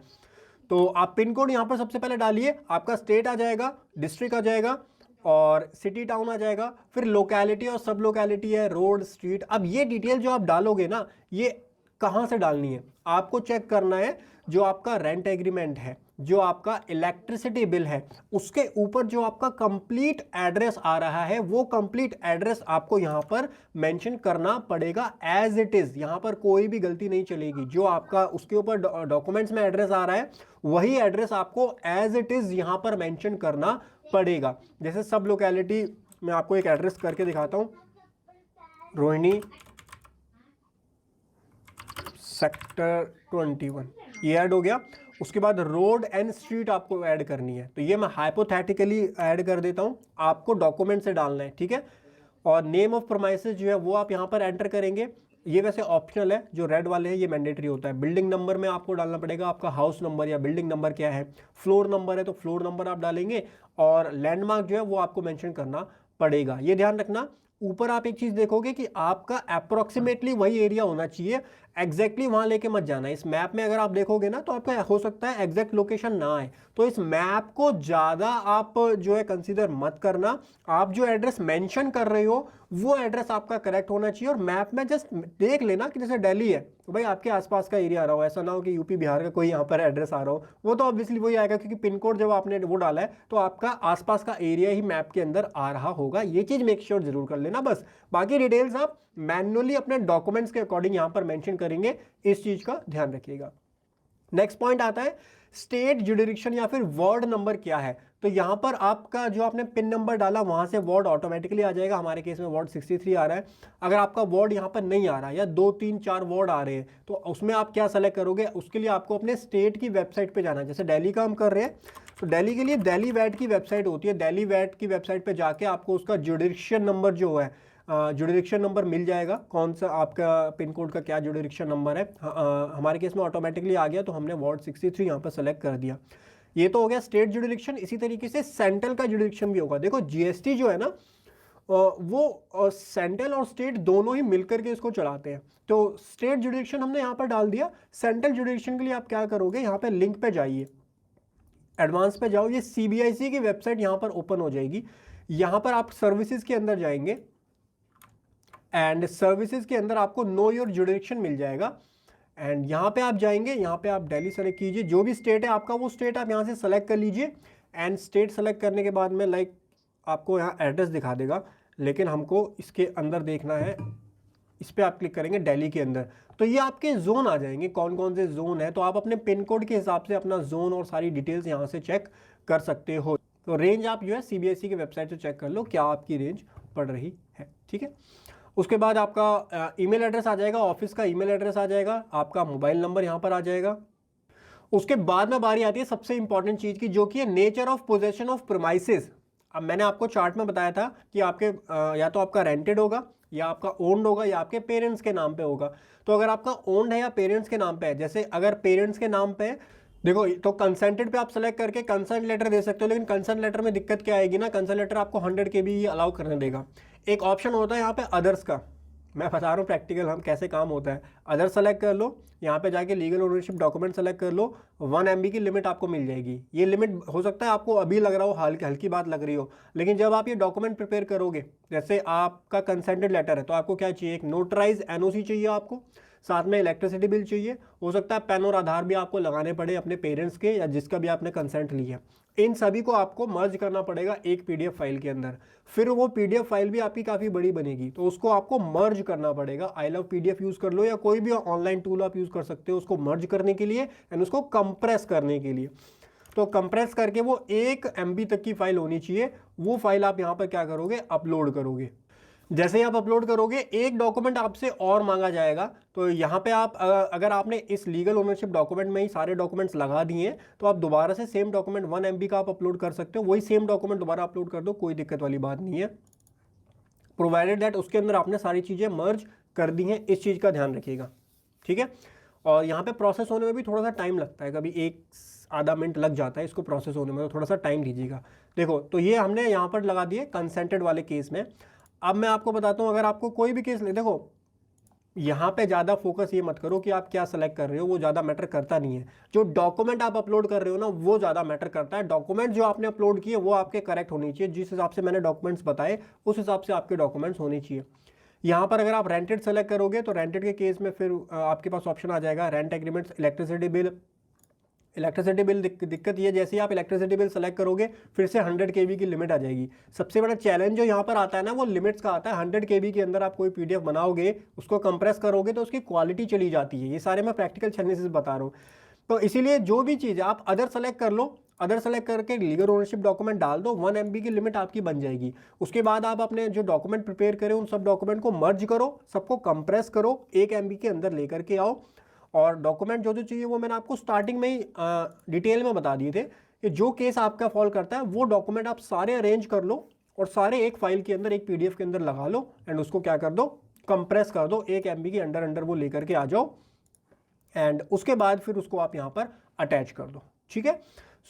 तो आप पिन कोड यहाँ पर सबसे पहले डालिए, आपका स्टेट आ जाएगा, डिस्ट्रिक्ट आ जाएगा और सिटी टाउन आ जाएगा, फिर लोकेलिटी और सब लोकेलिटी है, रोड, स्ट्रीट। अब ये डिटेल जो आप डालोगे ना, ये कहाँ से डालनी है, आपको चेक करना है जो आपका रेंट एग्रीमेंट है, जो आपका इलेक्ट्रिसिटी बिल है, उसके ऊपर जो आपका कंप्लीट एड्रेस आ रहा है, वो कंप्लीट एड्रेस आपको यहाँ पर मेंशन करना पड़ेगा एज इट इज। यहाँ पर कोई भी गलती नहीं चलेगी, जो आपका उसके ऊपर डॉक्यूमेंट्स में एड्रेस आ रहा है वही एड्रेस आपको एज इट इज यहाँ पर मेंशन करना पड़ेगा। जैसे सब लोकेलिटी मैं आपको एक एड्रेस करके दिखाता हूँ, रोहिणी सेक्टर 21, ये ऐड हो गया। उसके बाद रोड एंड स्ट्रीट आपको ऐड करनी है, तो ये मैं हाइपोथेटिकली ऐड कर देता हूँ, आपको डॉक्यूमेंट से डालना है, ठीक है। और नेम ऑफ प्रोमाइसेस जो है वो आप यहाँ पर एंटर करेंगे, ये वैसे ऑप्शनल है, जो रेड वाले हैं ये मैंडेटरी होता है। बिल्डिंग नंबर में आपको डालना पड़ेगा आपका हाउस नंबर या बिल्डिंग नंबर क्या है, फ्लोर नंबर है तो फ्लोर नंबर आप डालेंगे, और लैंडमार्क जो है वो आपको मेंशन करना पड़ेगा। ये ध्यान रखना, ऊपर आप एक चीज देखोगे कि आपका अप्रोक्सीमेटली वही एरिया होना चाहिए, एग्जैक्टली वहां लेके मत जाना। इस मैप में अगर आप देखोगे ना तो आपका हो सकता है एग्जैक्ट लोकेशन ना आए, तो इस मैप को ज्यादा आप जो है कंसीडर मत करना। आप जो एड्रेस मेंशन कर रहे हो वो एड्रेस आपका करेक्ट होना चाहिए, और मैप में जस्ट देख लेना कि जैसे दिल्ली है तो भाई आपके आसपास का एरिया आ रहा हो, ऐसा ना हो कि यूपी बिहार का कोई यहाँ पर एड्रेस आ रहा हो, वो तो ऑब्वियसली वही आएगा क्योंकि पिन कोड जब आपने वो डाला है तो आपका आसपास का एरिया ही मैप के अंदर आ रहा होगा। ये चीज मेक श्योर जरूर कर लेना बस, बाकी डिटेल्स आप मैन्युअली अपने डॉक्यूमेंट्स के अकॉर्डिंग यहाँ पर मेंशन करेंगे, इस चीज का ध्यान रखिएगा। नेक्स्ट पॉइंट आता है स्टेट जुडिक्शन या फिर वार्ड नंबर क्या है। तो यहां पर आपका जो आपने पिन नंबर डाला वहां से वार्ड ऑटोमेटिकली आ जाएगा, हमारे केस में वार्ड 63 आ रहा है। अगर आपका वार्ड यहां पर नहीं आ रहा है या 2 3 4 वार्ड आ रहे हैं तो उसमें आप क्या सेलेक्ट करोगे, उसके लिए आपको अपने स्टेट की वेबसाइट पे जाना है। जैसे दिल्ली का हम कर रहे हैं तो दिल्ली के लिए दिल्ली वैट की वेबसाइट होती है, दिल्ली वैट की वेबसाइट पे जाके आपको उसका जुडिक्शन नंबर जो है जुडिक्शन नंबर मिल जाएगा, कौन सा आपका पिन कोड का क्या जुडिक्शन नंबर है। हमारे केस में ऑटोमेटिकली आ गया तो हमने वार्ड 63 यहाँ पर सेलेक्ट कर दिया। ये तो हो गया स्टेट जुडिक्शन। इसी तरीके से सेंट्रल का जुडिक्शन भी होगा। देखो जीएसटी जो है ना वो सेंट्रल और स्टेट दोनों ही मिलकर के इसको चलाते हैं, तो स्टेट जुडिक्शन हमने यहाँ पर डाल दिया। सेंट्रल जुडिक्शन के लिए आप क्या करोगे, यहाँ पे लिंक पे जाइए, एडवांस पे जाओ, ये सीबीआईसी की वेबसाइट यहाँ पर ओपन हो जाएगी। यहाँ पर आप सर्विसेज के अंदर जाएंगे एंड सर्विसेज के अंदर आपको नो योर जुडिक्शन मिल जाएगा, एंड यहाँ पे आप जाएंगे, यहाँ पे आप दिल्ली सेलेक्ट कीजिए, जो भी स्टेट है आपका वो स्टेट आप यहाँ से सेलेक्ट कर लीजिए। एंड स्टेट सेलेक्ट करने के बाद में लाइक आपको यहाँ एड्रेस दिखा देगा, लेकिन हमको इसके अंदर देखना है, इस पर आप क्लिक करेंगे दिल्ली के अंदर, तो ये आपके जोन आ जाएंगे, कौन कौन से जोन है। तो आप अपने पिन कोड के हिसाब से अपना जोन और सारी डिटेल्स यहाँ से चेक कर सकते हो। तो रेंज आप जो है सीबीएसई की वेबसाइट से चेक कर लो क्या आपकी रेंज पड़ रही है, ठीक है। उसके बाद आपका ईमेल एड्रेस आ जाएगा, ऑफिस का ईमेल एड्रेस आ जाएगा, आपका मोबाइल नंबर यहाँ पर आ जाएगा। उसके बाद में बारी आती है सबसे इंपॉर्टेंट चीज़ की, जो कि है nature of possession of premises. अब मैंने आपको चार्ट में बताया था कि आपके या तो आपका रेंटेड होगा, या आपका ओन्ड होगा, या आपके पेरेंट्स के नाम पे होगा। तो अगर आपका ओन्ड है या पेरेंट्स के नाम पे है, जैसे अगर पेरेंट्स के नाम पे है, देखो तो कंसेंटेड पे आप सेलेक्ट करके कंसेंट लेटर दे सकते हो, लेकिन कंसेंट लेटर में दिक्कत क्या आएगी ना, कंसेंट लेटर आपको 100 KB ही अलाउ करने देगा। एक ऑप्शन होता है यहाँ पे अदर्स का, मैं बता रहा हूँ प्रैक्टिकल हम कैसे काम होता है। अदर सेलेक्ट कर लो, यहाँ पे जाके लीगल ओनरशिप डॉक्यूमेंट सेलेक्ट कर लो, 1 MB की लिमिट आपको मिल जाएगी। ये लिमिट हो सकता है आपको अभी लग रहा हो हल्की बात लग रही हो, लेकिन जब आप ये डॉक्यूमेंट प्रिपेयर करोगे, जैसे आपका कंसेंटेड लेटर है तो आपको क्या चाहिए, एक नोटराइज NOC चाहिए आपको, साथ में इलेक्ट्रिसिटी बिल चाहिए, हो सकता है पेन और आधार भी आपको लगाने पड़े अपने पेरेंट्स के या जिसका भी आपने कंसेंट लिया। इन सभी को आपको मर्ज करना पड़ेगा एक PDF फाइल के अंदर। फिर वो PDF फाइल भी आपकी काफ़ी बड़ी बनेगी, तो उसको आपको मर्ज करना पड़ेगा। आई लव PDF यूज़ कर लो या कोई भी ऑनलाइन टूल आप यूज़ कर सकते हो उसको मर्ज करने के लिए एंड उसको कंप्रेस करने के लिए। तो कंप्रेस करके वो 1 MB तक की फाइल होनी चाहिए। वो फाइल आप यहाँ पर क्या करोगे, अपलोड करोगे। जैसे ही आप अपलोड करोगे एक डॉक्यूमेंट आपसे और मांगा जाएगा। तो यहाँ पे आप अगर आपने इस लीगल ओनरशिप डॉक्यूमेंट में ही सारे डॉक्यूमेंट्स लगा दिए हैं तो आप दोबारा से सेम डॉक्यूमेंट 1 MB का आप अपलोड कर सकते हो। वही सेम डॉक्यूमेंट दोबारा अपलोड कर दो, कोई दिक्कत वाली बात नहीं है, प्रोवाइडेड दैट उसके अंदर आपने सारी चीज़ें मर्ज कर दी हैं। इस चीज़ का ध्यान रखिएगा, ठीक है। और यहाँ पे प्रोसेस होने में भी थोड़ा सा टाइम लगता है, कभी 1 आधा मिनट लग जाता है इसको प्रोसेस होने में, तो थोड़ा सा टाइम दीजिएगा। देखो तो ये हमने यहाँ पर लगा दिए कंसेंटेड वाले केस में। अब मैं आपको बताता हूँ, अगर आपको कोई भी केस ले, देखो यहाँ पे ज़्यादा फोकस ये मत करो कि आप क्या सेलेक्ट कर रहे हो, वो ज़्यादा मैटर करता नहीं है। जो डॉक्यूमेंट आप अपलोड कर रहे हो ना, वो ज़्यादा मैटर करता है। डॉक्यूमेंट जो आपने अपलोड किए वो आपके करेक्ट होनी चाहिए, जिस हिसाब से मैंने डॉक्यूमेंट्स बताए उस हिसाब से आपके डॉक्यूमेंट्स होने चाहिए। यहाँ पर अगर आप रेंटेड सेलेक्ट करोगे तो रेंटेड के केस में फिर आपके पास ऑप्शन आ जाएगा rent agreements, electricity bill. Electricity bill दिक्कत ये, जैसे ही आप इलेक्ट्रिसिटी बिल सेलेक्ट करोगे फिर से 100 KB की लिमिट आ जाएगी। सबसे बड़ा चैलेंज जो यहाँ पर आता है ना, वो लिमिट्स का आता है। 100 KB के अंदर आप कोई PDF बनाओगे, उसको कंप्रेस करोगे तो उसकी क्वालिटी चली जाती है। ये सारे मैं प्रैक्टिकल छन्ने से बता रहा हूँ। तो इसीलिए जो भी चीज़ आप अदर सेलेक्ट कर लो, अदर सेलेक्ट करके लीगल ओनरशिप डॉक्यूमेंट डाल दो, 1 MB की लिमिट आपकी बन जाएगी। उसके बाद आप अपने जो डॉक्यूमेंट प्रिपेयर करें उन सब डॉक्यूमेंट को मर्ज करो, सबको कंप्रेस करो, 1 MB के अंदर लेकर के आओ। और डॉक्यूमेंट जो जो चाहिए वो मैंने आपको स्टार्टिंग में ही डिटेल में बता दिए थे कि जो केस आपका फॉल करता है वो डॉक्यूमेंट आप सारे अरेंज कर लो और सारे एक फाइल के अंदर, एक PDF के अंदर लगा लो एंड उसको क्या कर दो, कंप्रेस कर दो, 1 MB के अंडर वो लेकर के आ जाओ एंड उसके बाद फिर उसको आप यहाँ पर अटैच कर दो, ठीक है।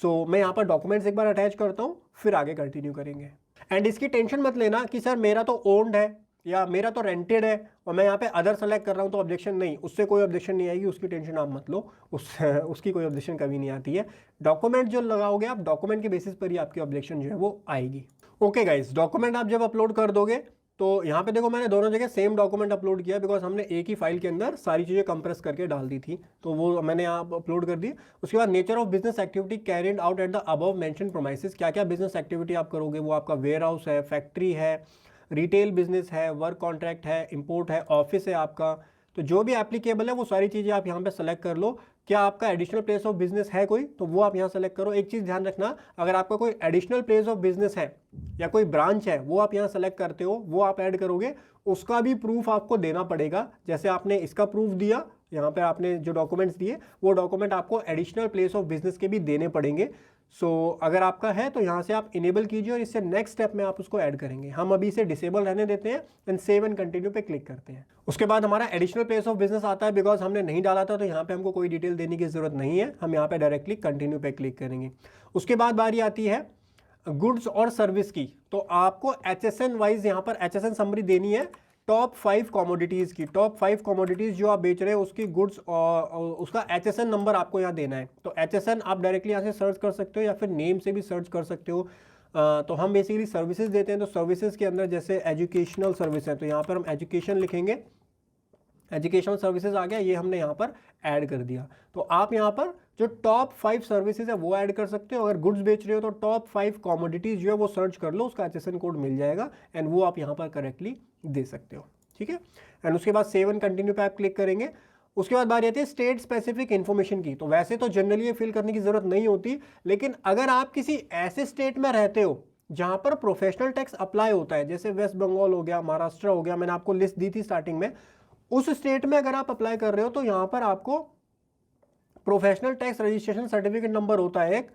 सो मैं यहाँ पर डॉक्यूमेंट्स एक बार अटैच करता हूँ, फिर आगे कंटिन्यू करेंगे। एंड इसकी टेंशन मत लेना कि सर मेरा तो ओन्ड है या मेरा तो रेंटेड है और मैं यहाँ पे अदर सेलेक्ट कर रहा हूँ तो ऑब्जेक्शन नहीं, उससे कोई ऑब्जेक्शन नहीं आएगी, उसकी टेंशन आप मत लो, उसकी कोई ऑब्जेक्शन कभी नहीं आती है। डॉक्यूमेंट जो लगाओगे आप, डॉक्यूमेंट के बेसिस पर ही आपकी ऑब्जेक्शन जो है वो आएगी। ओके गाइस, डॉक्यूमेंट आप जब अपलोड कर दोगे तो यहाँ पे देखो मैंने दोनों जगह सेम डॉक्यूमेंट अपलोड किया, बिकॉज हमने एक ही फाइल के अंदर सारी चीज़ें कंप्रेस करके डाल दी थी, तो वो मैंने यहाँ अपलोड कर दी। उसके बाद nature of business activity carried out at the above mention premises, क्या क्या बिजनेस एक्टिविटी आप करोगे, वो आपका वेयर हाउस है, फैक्ट्री है, रिटेल बिजनेस है, वर्क कॉन्ट्रैक्ट है, इंपोर्ट है, ऑफिस है आपका। तो जो भी एप्लीकेबल है वो सारी चीज़ें आप यहाँ पे सेलेक्ट कर लो। क्या आपका एडिशनल प्लेस ऑफ बिजनेस है कोई, तो वो आप यहाँ सेलेक्ट करो। एक चीज़ ध्यान रखना, अगर आपका कोई एडिशनल प्लेस ऑफ बिजनेस है या कोई ब्रांच है वो आप यहाँ सेलेक्ट करते हो, वो आप ऐड करोगे, उसका भी प्रूफ आपको देना पड़ेगा। जैसे आपने इसका प्रूफ दिया, यहाँ पे आपने जो डॉक्यूमेंट्स दिए वो डॉक्यूमेंट आपको एडिशनल प्लेस ऑफ बिजनेस के भी देने पड़ेंगे। सो अगर आपका है तो यहाँ से आप इनेबल कीजिए और इससे नेक्स्ट स्टेप में आप उसको ऐड करेंगे। हम अभी इसे डिसेबल रहने देते हैं एंड सेव एंड कंटिन्यू पे क्लिक करते हैं। उसके बाद हमारा एडिशनल प्लेस ऑफ बिजनेस आता है, बिकॉज हमने नहीं डाला था तो यहाँ पे हमको कोई डिटेल देने की जरूरत नहीं है, हम यहाँ पे डायरेक्टली कंटिन्यू पे क्लिक करेंगे। उसके बाद बारी आती है गुड्स और सर्विस की, तो आपको HSN वाइज यहाँ पर HSN समरी देनी है टॉप 5 कमोडिटीज़ की। टॉप 5 कमोडिटीज़ जो आप बेच रहे हैं उसकी गुड्स और उसका HSN नंबर आपको यहाँ देना है। तो HSN आप डायरेक्टली यहाँ से सर्च कर सकते हो या फिर नेम से भी सर्च कर सकते हो। तो हम बेसिकली सर्विसेज देते हैं, तो सर्विसेज के अंदर जैसे एजुकेशनल सर्विस है तो यहाँ पर हम एजुकेशन लिखेंगे, एजुकेशनल सर्विसेज आ गया, ये हमने यहाँ पर ऐड कर दिया। तो आप यहाँ पर जो टॉप 5 सर्विसेज है वो ऐड कर सकते हो। अगर गुड्स बेच रहे हो तो टॉप 5 कमोडिटीज़ जो है वो सर्च कर लो, उसका HSN कोड मिल जाएगा एंड वो आप यहाँ पर करेक्टली दे सकते हो, ठीक है। एंड उसके बाद सेव एंड कंटिन्यू पे आप क्लिक करेंगे। उसके बाद बारी आती है स्टेट स्पेसिफिक इन्फॉर्मेशन की। तो वैसे तो जनरली ये फिल करने की ज़रूरत नहीं होती, लेकिन अगर आप किसी ऐसे स्टेट में रहते हो जहां पर प्रोफेशनल टैक्स अप्लाई होता है, जैसे वेस्ट बंगाल हो गया, महाराष्ट्र हो गया, मैंने आपको लिस्ट दी थी स्टार्टिंग में, उस स्टेट में अगर आप अप्लाई कर रहे हो तो यहां पर आपको professional tax registration certificate number होता है एक,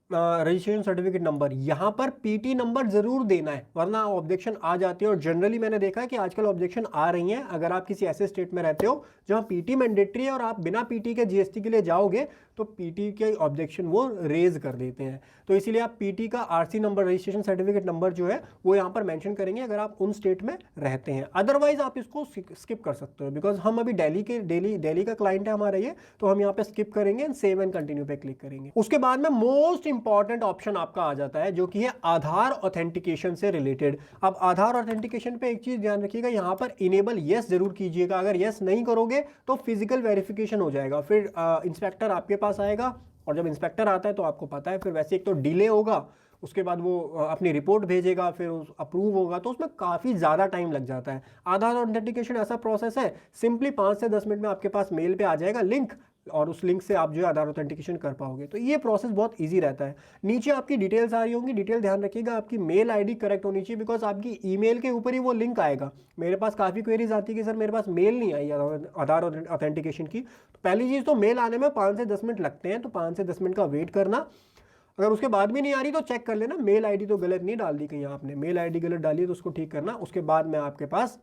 रजिस्ट्रेशन सर्टिफिकेट नंबर, यहां पर पीटी नंबर जरूर देना है, वरना ऑब्जेक्शन आ जाती है। और जनरली मैंने देखा है कि आजकल ऑब्जेक्शन आ रही हैं अगर आप किसी ऐसे स्टेट में रहते हो जहां पीटी मैंडेटरी है और आप बिना पीटी के जीएसटी के लिए जाओगे तो पीटी के ऑब्जेक्शन वो रेज कर देते हैं। तो इसीलिए आप पीटी का RC number, registration certificate number जो है वो यहाँ पर मेंशन करेंगे अगर आप उन स्टेट में रहते हैं। अदरवाइज आप इसको स्किप कर सकते हो, बिकॉज हम अभी दिल्ली का क्लाइंट है हमारा ये, तो हम यहाँ पे स्किप करेंगे एंड सेव एंड कंटिन्यू पे क्लिक करेंगे। उसके बाद में मोस्ट इंपॉर्टेंट ऑप्शन आपका आ जाता है जो कि है आधार ऑथेंटिकेशन से रिलेटेड। अब आधार ऑथेंटिकेशन पे एक चीज ध्यान रखिएगा, यहाँ पर इनेबल यस जरूर कीजिएगा, अगर यस नहीं करोगे तो फिजिकल वेरिफिकेशन हो जाएगा, फिर इंस्पेक्टर आपके पास आएगा, और जब इंस्पेक्टर आता है तो आपको पता है फिर वैसे एक तो डिले होगा, उसके बाद वो अपनी रिपोर्ट भेजेगा, फिर अप्रूव होगा, तो उसमें काफ़ी ज़्यादा टाइम लग जाता है। आधार ऑथेंटिकेशन ऐसा प्रोसेस है, सिंपली 5 से 10 मिनट में आपके पास मेल पे आ जाएगा लिंक, और उस लिंक से आप जो है आधार ऑथेंटिकेशन कर पाओगे। तो ये प्रोसेस बहुत इजी रहता है। नीचे आपकी डिटेल्स आ रही होंगी, डिटेल ध्यान रखिएगा, आपकी मेल आईडी करेक्ट होनी चाहिए, बिकॉज आपकी ईमेल के ऊपर ही वो लिंक आएगा। मेरे पास काफ़ी क्वेरीज आती है कि सर मेरे पास मेल नहीं आई आधार ऑथेंटिकेशन की। तो पहली चीज़ तो मेल आने में 5 से 10 मिनट लगते हैं, तो 5 से 10 मिनट का वेट करना। अगर उसके बाद भी नहीं आ रही तो चेक कर लेना मेल आईडी तो गलत नहीं डाल दी कहीं आपने, मेल आईडी गलत डाली है तो उसको ठीक करना। उसके बाद में आपके पास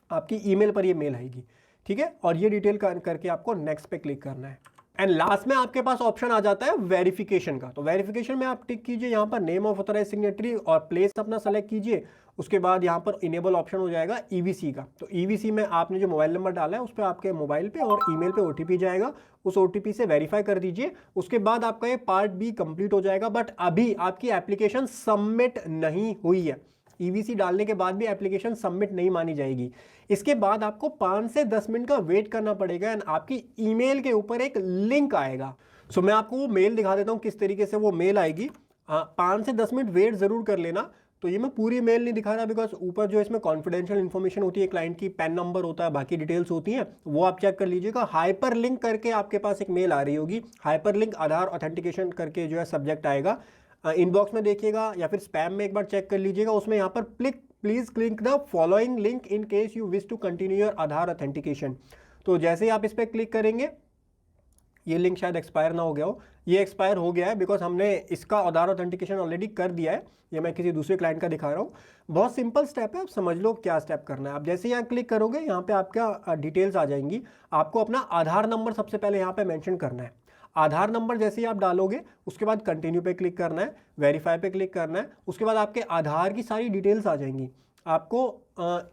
आपकी ईमेल पर ये मेल आएगी, ठीक है, और ये डिटेल करके आपको नेक्स्ट पे क्लिक करना है। एंड लास्ट में आपके पास ऑप्शन आ जाता है वेरिफिकेशन का। तो वेरिफिकेशन में आप टिक कीजिए यहाँ पर नेम ऑफ ऑथराइज सिग्नेटरी और प्लेस अपना सेलेक्ट कीजिए। उसके बाद यहाँ पर इनेबल ऑप्शन हो जाएगा ईवीसी का। तो ईवीसी में आपने जो मोबाइल नंबर डाला है उस पर आपके मोबाइल पे और ईमेल पे ओटीपी जाएगा, उस ओटीपी से वेरीफाई कर दीजिए। उसके बाद आपका ये पार्ट बी कंप्लीट हो जाएगा। बट अभी आपकी एप्लीकेशन सबमिट नहीं हुई है, ईवीसी डालने के बाद भी एप्लीकेशन सबमिट नहीं मानी जाएगी। इसके बाद आपको 5 से 10 मिनट का वेट करना पड़ेगा एंड आपकी ईमेल के ऊपर एक लिंक आएगा। सो मैं आपको वो मेल दिखा देता हूँ किस तरीके से वो मेल आएगी। 5 से 10 मिनट वेट जरूर कर लेना। तो ये मैं पूरी मेल नहीं दिखा रहा बिकॉज ऊपर जो इसमें कॉन्फिडेंशियल इन्फॉर्मेशन होती है, क्लाइंट की पैन नंबर होता है, बाकी डिटेल्स होती हैं, वो आप चेक कर लीजिएगा। हाइपर लिंक करके आपके पास एक मेल आ रही होगी, हाइपर लिंक आधार ऑथेंटिकेशन करके जो है सब्जेक्ट आएगा। इनबॉक्स में देखिएगा या फिर स्पैम में एक बार चेक कर लीजिएगा। उसमें यहाँ पर please click the following link in case you wish to continue your Aadhaar authentication. तो जैसे ही आप इस पर क्लिक करेंगे, ये लिंक शायद एक्सपायर ना हो गया हो, ये एक्सपायर हो गया है बिकॉज हमने इसका आधार ऑथेंटिकेशन ऑलरेडी कर दिया है। ये मैं किसी दूसरे क्लाइंट का दिखा रहा हूँ। बहुत सिंपल स्टेप है, आप समझ लो क्या स्टेप करना है। आप जैसे यहाँ क्लिक करोगे, यहाँ पे आपका डिटेल्स आ जाएंगी। आपको अपना आधार नंबर सबसे पहले यहाँ पे मेंशन करना है। आधार नंबर जैसे ही आप डालोगे उसके बाद कंटिन्यू पे क्लिक करना है, वेरीफाई पे क्लिक करना है। उसके बाद आपके आधार की सारी डिटेल्स आ जाएंगी। आपको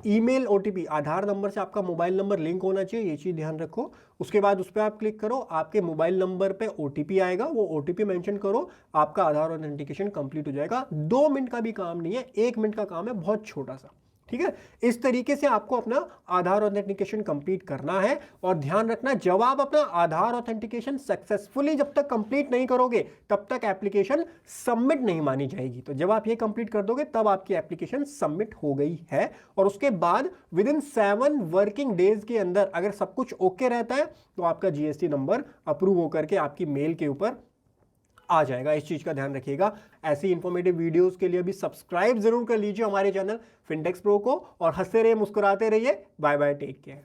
ईमेल ओटीपी, आधार नंबर से आपका मोबाइल नंबर लिंक होना चाहिए, ये चीज़ ध्यान रखो। उसके बाद उस पर आप क्लिक करो, आपके मोबाइल नंबर पे ओटीपी आएगा, वो ओटीपी मेंशन करो, आपका आधार ऑथेंटिकेशन कंप्लीट हो जाएगा। 2 मिनट का भी काम नहीं है, 1 मिनट का काम है, बहुत छोटा सा, ठीक है। इस तरीके से आपको अपना आधार ऑथेंटिकेशन कंप्लीट करना है। और ध्यान रखना, जब आप अपना आधार ऑथेंटिकेशन सक्सेसफुली जब तक कंप्लीट नहीं करोगे तब तक एप्लीकेशन सबमिट नहीं मानी जाएगी। तो जब आप ये कंप्लीट कर दोगे तब आपकी एप्लीकेशन सबमिट हो गई है। और उसके बाद विद इन 7 वर्किंग डेज के अंदर अगर सब कुछ ओके रहता है तो आपका जीएसटी नंबर अप्रूव होकर के आपकी मेल के ऊपर आ जाएगा। इस चीज का ध्यान रखिएगा। ऐसी इंफॉर्मेटिव वीडियोस के लिए भी सब्सक्राइब जरूर कर लीजिए हमारे चैनल फिनटेक्स प्रो को, और हंसते रहिए, मुस्कुराते रहिए। Bye bye, take care.